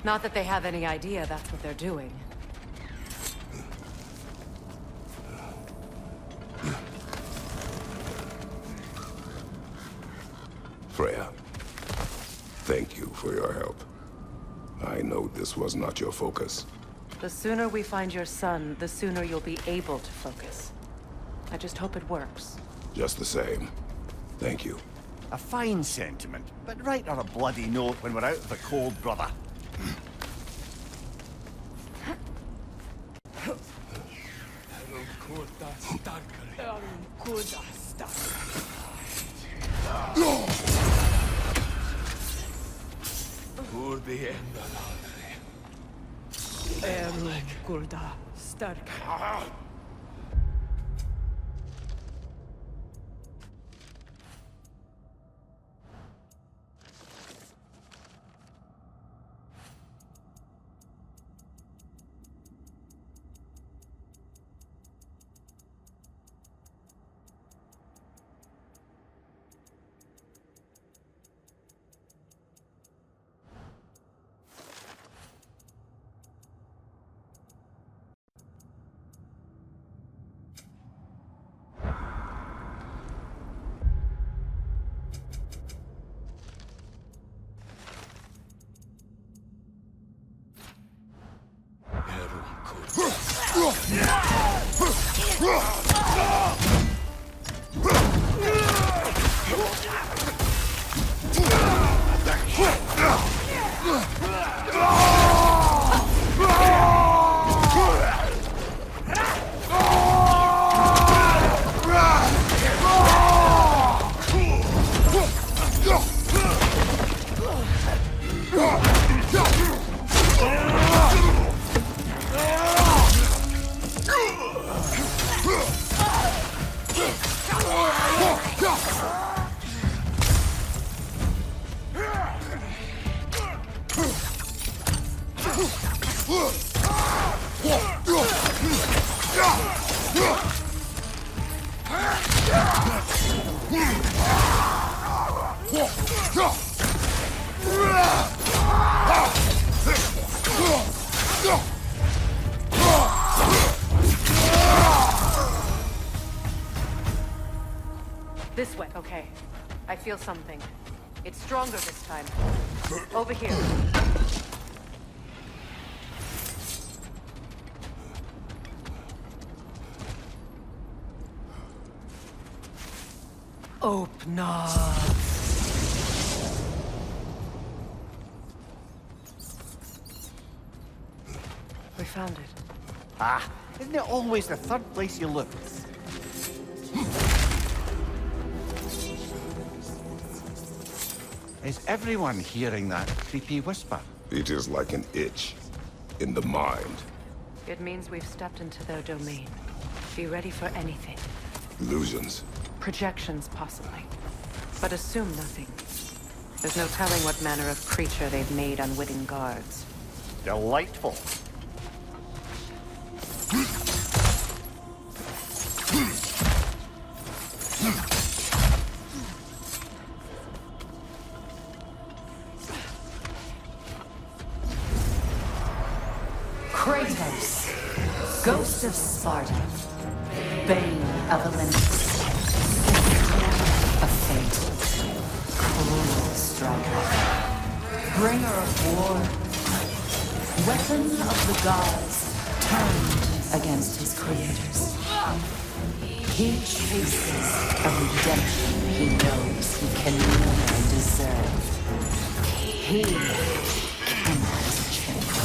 Not that they have any idea that's what they're doing.
Thank you for your help. I know this was not your focus.
The sooner we find your son, the sooner you'll be able to focus. I just hope it works.
Just the same. Thank you.
A fine sentiment, but write her a bloody note when we're out of the cold, brother.
This way. Okay. I feel something. It's stronger this time. Over here. Open up. We found it.
Ah, isn't it always the third place you look? Is everyone hearing that creepy whisper?
It is like an itch in the mind.
It means we've stepped into their domain. Be ready for anything.
Illusions.
Projections, possibly. But assume nothing. There's no telling what manner of creature they've made unwitting guards.
Delightful.
Kratos, Ghost of Sparta, Bane of Olympus, a fate, cruel striker, bringer of war, weapon of the gods, turned against his creators. He chases a redemption he knows he can never deserve. He cannot change.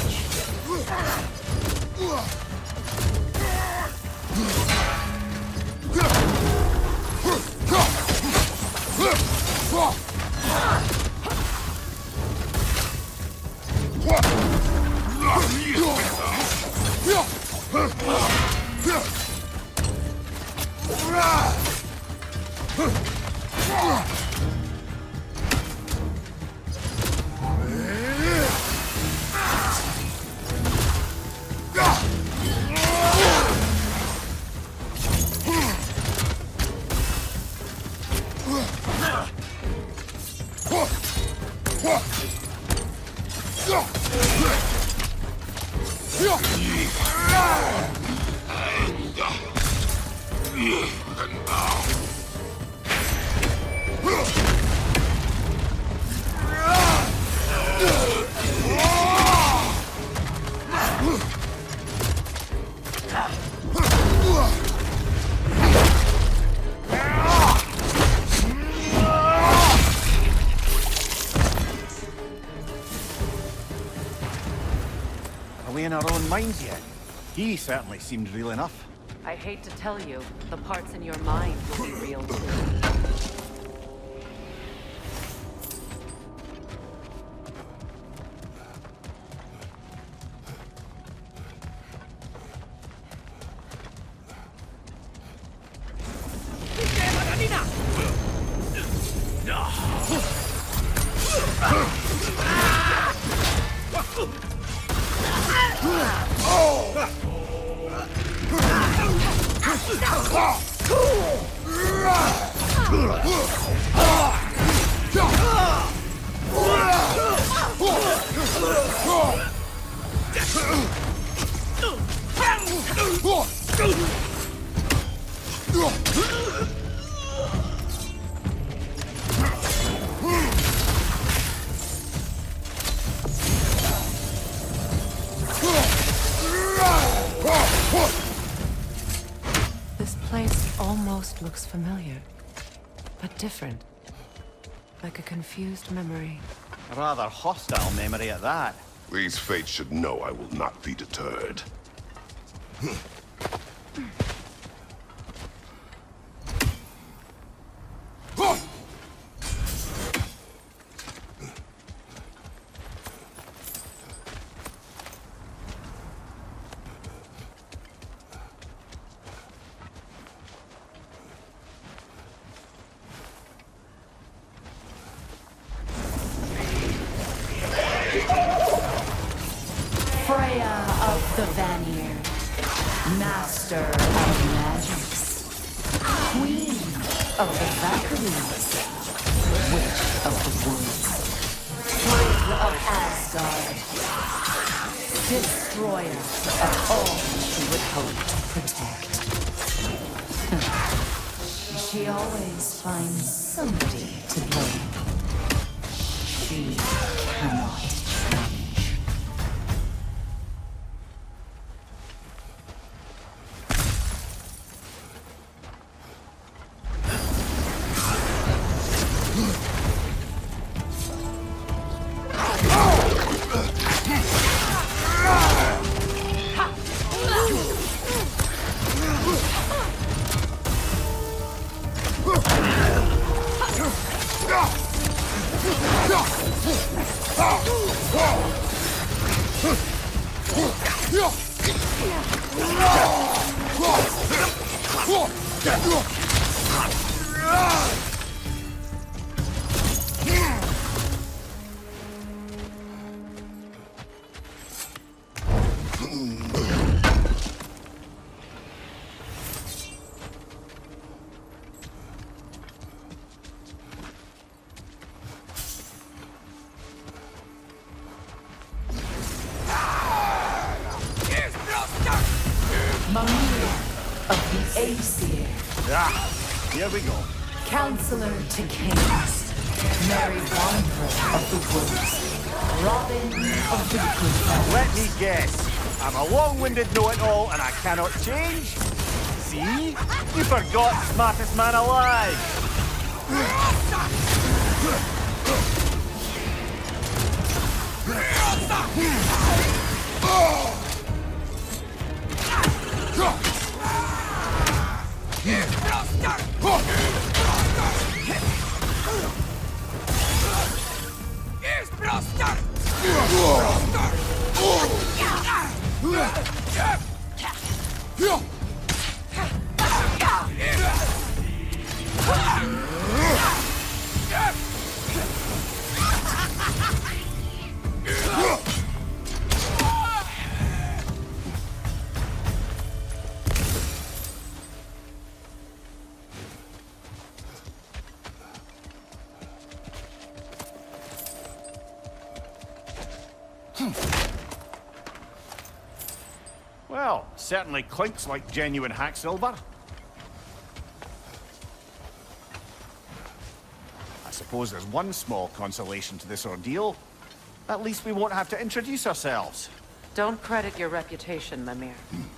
Are we in our own minds yet? He certainly seemed real enough.
I hate to tell you, the parts in your mind will be real too. This place almost looks familiar, but different. Like a confused memory.
A rather hostile memory at that.
These fates should know I will not be deterred.
Freya of the Vanir, Master of Magics, Queen of the Valkyries, Witch of the Woods, Frigg of Asgard, Destroyer of all she would hope to protect. She always finds somebody to blame. She cannot change.
Here we go.
Counselor to Kings, Merry Wanderer of the Woods, Robin of the Good.
Let me guess. I'm a long-winded know-it-all and I cannot change? See? You forgot smartest man alive. Well, certainly clinks like genuine hack silver. I suppose there's one small consolation to this ordeal. At least we won't have to introduce ourselves.
Don't credit your reputation, Mimir.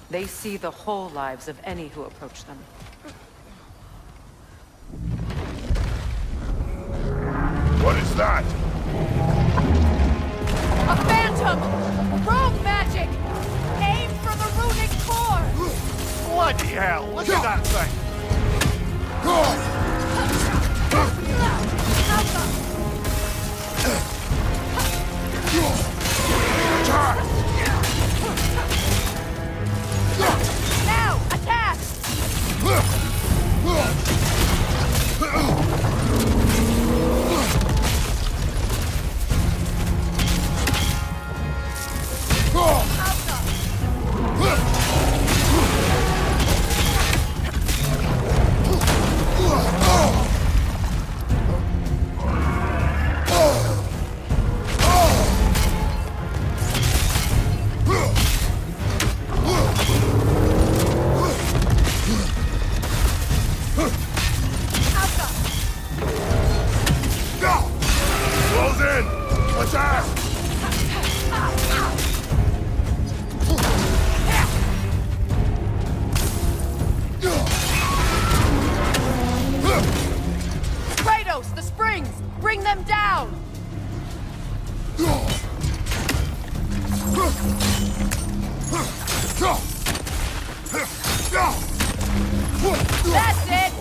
They see the whole lives of any who approach them.
What is that?
A phantom! Rogue magic! Aim for the runic core!
Bloody hell! Look at that thing!
Now, attack!
Close in! Attack!
Kratos, the springs! Bring them down! That's it!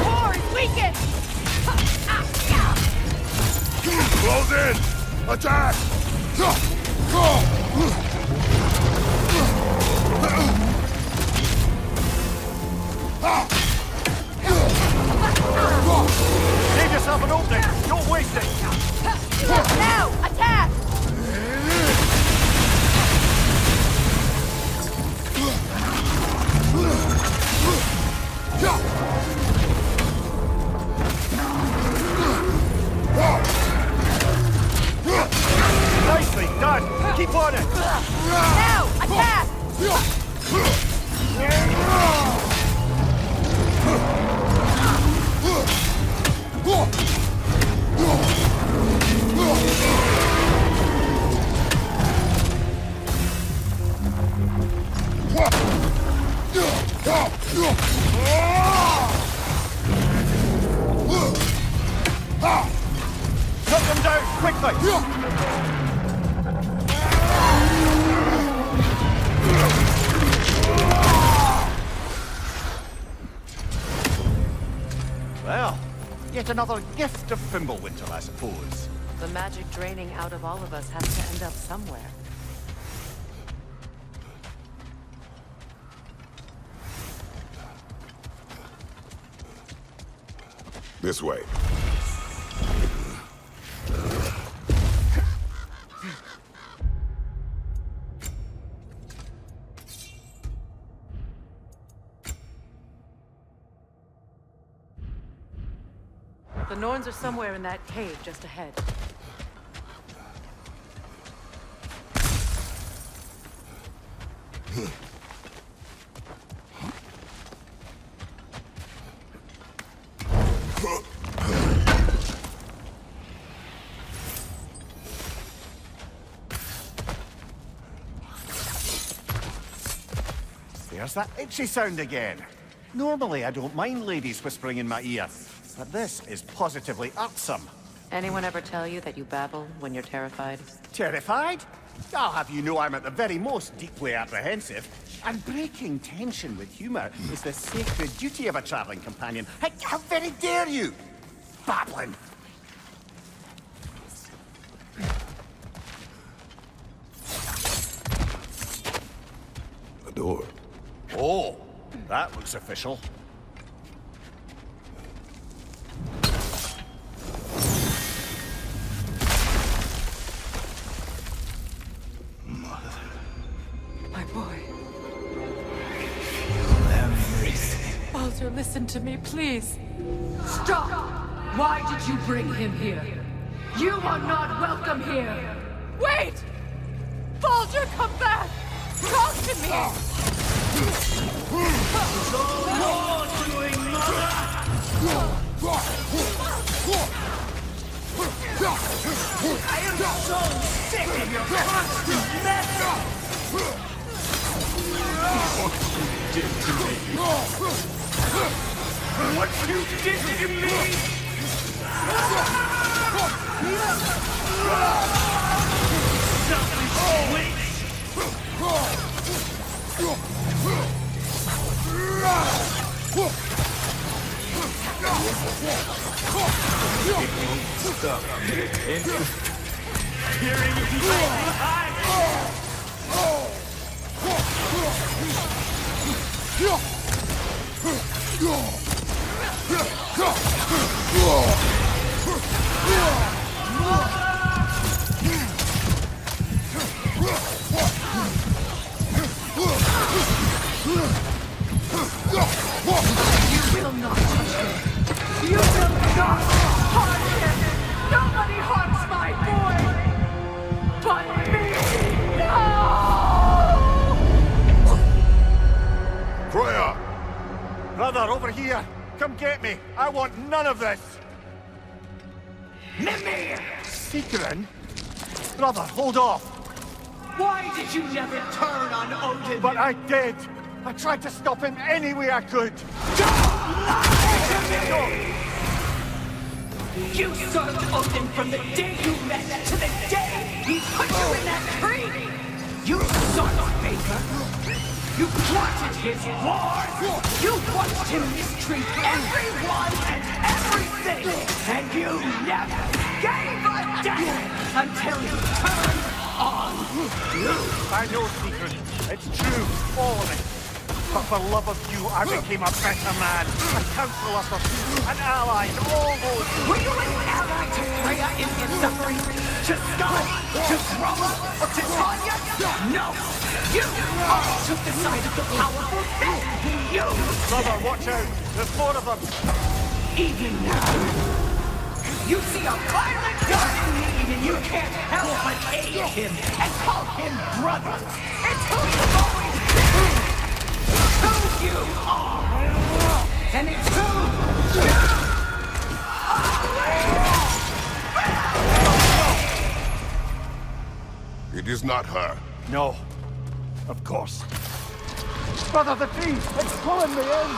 Core is weakened!
Close in! Attack!
Save yourself an opening! Don't waste it!
Now, attack!
Nicely done! Keep on it!
Now, attack!
Cut them down, quickly! Well, yet another gift of Fimbulwinter, I suppose.
The magic draining out of all of us has to end up somewhere.
This way.
The Norns are somewhere in that cave just ahead.
There's that itchy sound again. Normally, I don't mind ladies whispering in my ear, but this is positively irksome.
Anyone ever tell you that you babble when you're terrified?
Terrified? I'll have you know I'm at the very most deeply apprehensive. And breaking tension with humor is the sacred duty of a traveling companion. How very dare you! Babbling!
A door.
Oh, that looks official.
My boy.
Everything.
Baldur, listen to me, please.
Stop! Why did you bring him here? You are not welcome here!
Wait! Baldur, come back! Talk to me!
So you're doing, Mother! I am so sick of your constant mess! What you did to me! What you did to me! Selfish witch! Stop. Hearing you behind
You will not touch him! You will not harm him! Nobody harms my boy! But me! No!
Freya! Brother, over here! Come get me! I want none of this!
Mimir!
Seekerin? Brother, hold off!
Why did you never turn on Odin?
But I did! I tried to stop him any way I could!
Don't lie to me! You served Odin from the day you met to the day he put you in that tree! You son baker! You plotted his war! You watched him mistreat everyone and everything! And you never gave a damn until he turned on you!
I know, Seekerin. It's true, all of it. But for love of you, I became a better man, a counselor for peace, an ally to all those...
Were you an ally to Freya in his suffering? To Scott? To Roma? Or to Tanya? No! You all took the side of the powerful and you!
Brother, watch out! There's more of them!
Even now, you see a violent guy in need and you can't help but aid him and call him brother! It's who you've always been! It's who you are! And it's who you are!
It is not her.
No. Of course. Brother, the tree! It's pulling me in!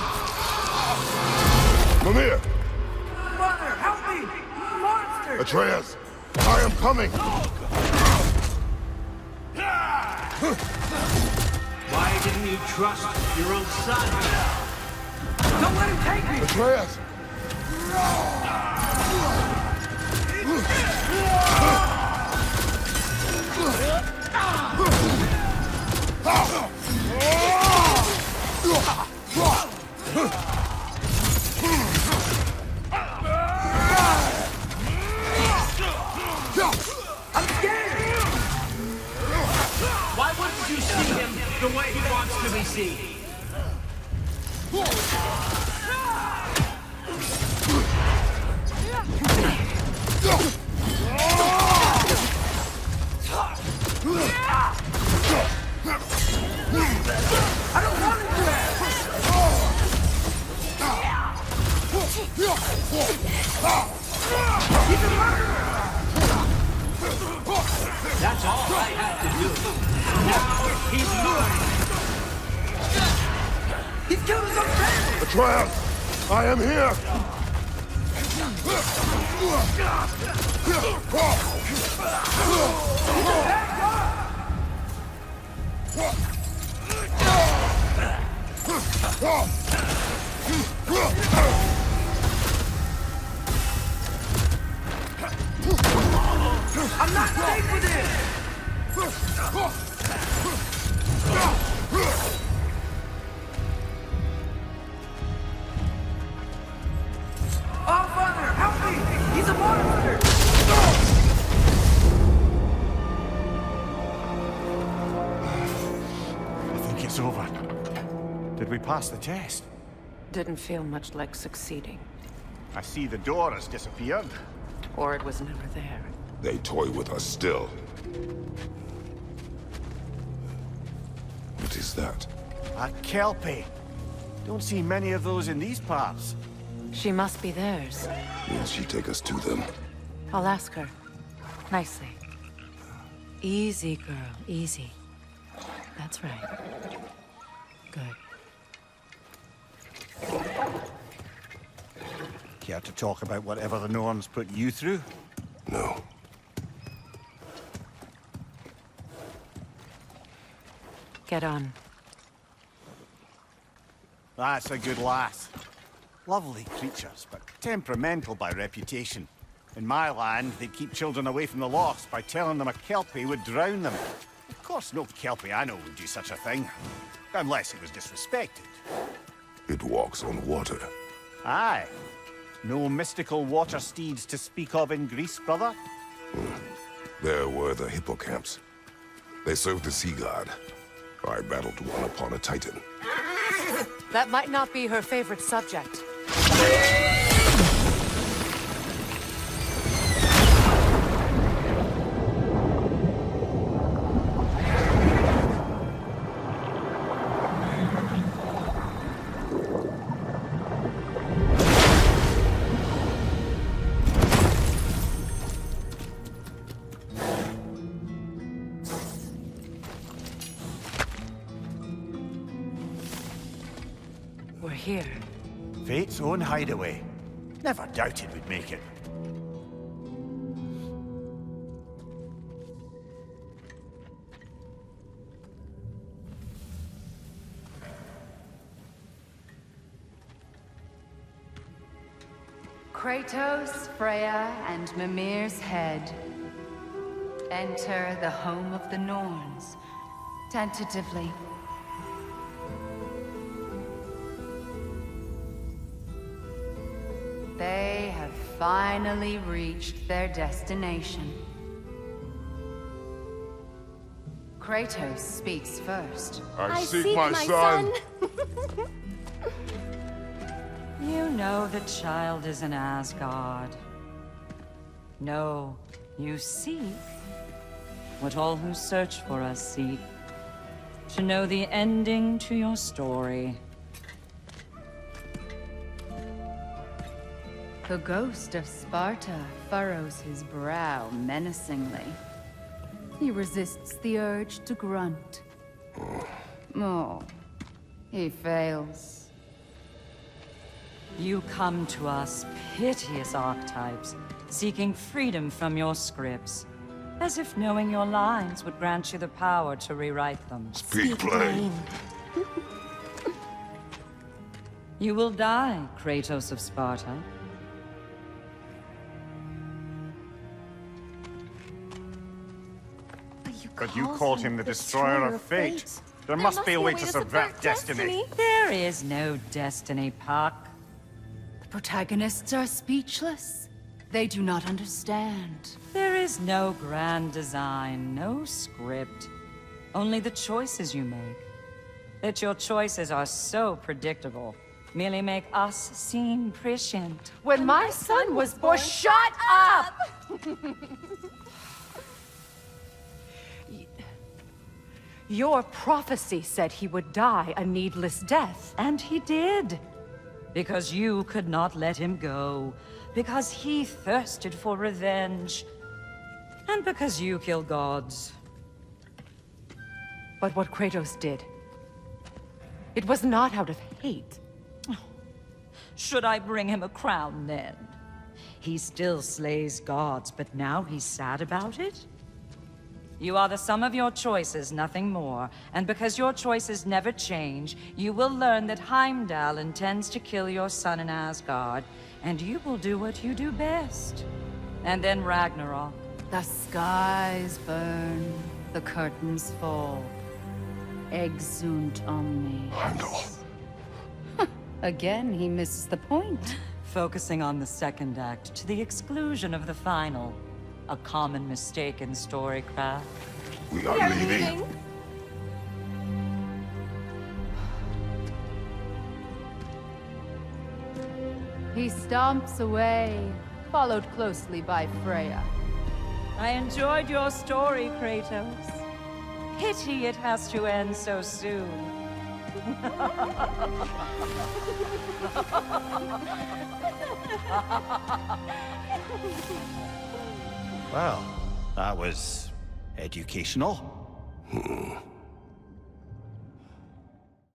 Mimir!
Mother, help me! Monster!
Atreus! I am coming!
Why didn't you trust your own son? Don't let him take me!
Atreus!
I'm scared! Why wouldn't you see him the way he wants to be seen? I don't want to do that! He's a murderer! That's all I have to do. Now he's mine! He's killed his own family!
Atreus! I am here!
I'm not safe with this! Oh, Father, help me! He's a monster!
I think it's over. Did we pass the test?
Didn't feel much like succeeding.
I see the door has disappeared.
Or it was never there.
They toy with us still. What is that?
A kelpie. Don't see many of those in these parts.
She must be theirs.
Will she take us to them?
I'll ask her. Nicely. Easy, girl, easy. That's right. Good.
Care to talk about whatever the Norns put you through?
No.
Get on.
That's a good lass. Lovely creatures, but temperamental by reputation. In my land, they'd keep children away from the lost by telling them a kelpie would drown them. Of course, no kelpie I know would do such a thing. Unless it was disrespected.
It walks on water.
Aye. No mystical water steeds to speak of in Greece, brother?
There were the hippocamps. They served the sea god. I battled one upon a titan.
That might not be her favorite subject. We're here.
Fate's own hideaway. Never doubted we'd make it.
Kratos, Freya, and Mimir's head. Enter the home of the Norns. Tentatively. They have finally reached their destination. Kratos speaks first.
I seek my son.
You know the child is in Asgard. No, you seek what all who search for us seek. To know the ending to your story.
The ghost of Sparta furrows his brow menacingly. He resists the urge to grunt. Oh, he fails.
You come to us, piteous archetypes, seeking freedom from your scripts. As if knowing your lines would grant you the power to rewrite them.
Speak plain.
You will die, Kratos of Sparta.
But you called him the destroyer of fate. There must be a way to subvert destiny.
There is no destiny, Puck.
The protagonists are speechless. They do not understand.
There is no grand design, no script. Only the choices you make. That your choices are so predictable, merely make us seem prescient.
When my son was born, shut up! Your prophecy said he would die a needless death.
And he did. Because you could not let him go. Because he thirsted for revenge. And because you kill gods.
But what Kratos did, it was not out of hate.
Should I bring him a crown then? He still slays gods, but now he's sad about it? You are the sum of your choices, nothing more. And because your choices never change, you will learn that Heimdall intends to kill your son in Asgard, and you will do what you do best. And then Ragnarok.
The skies burn, the curtains fall. Exunt omnes.
Heimdall.
Again, he misses the point.
Focusing on the second act to the exclusion of the final. A common mistake in storycraft.
We are leaving.
He stomps away, followed closely by Freya.
I enjoyed your story, Kratos. Pity it has to end so soon.
Well, that was educational.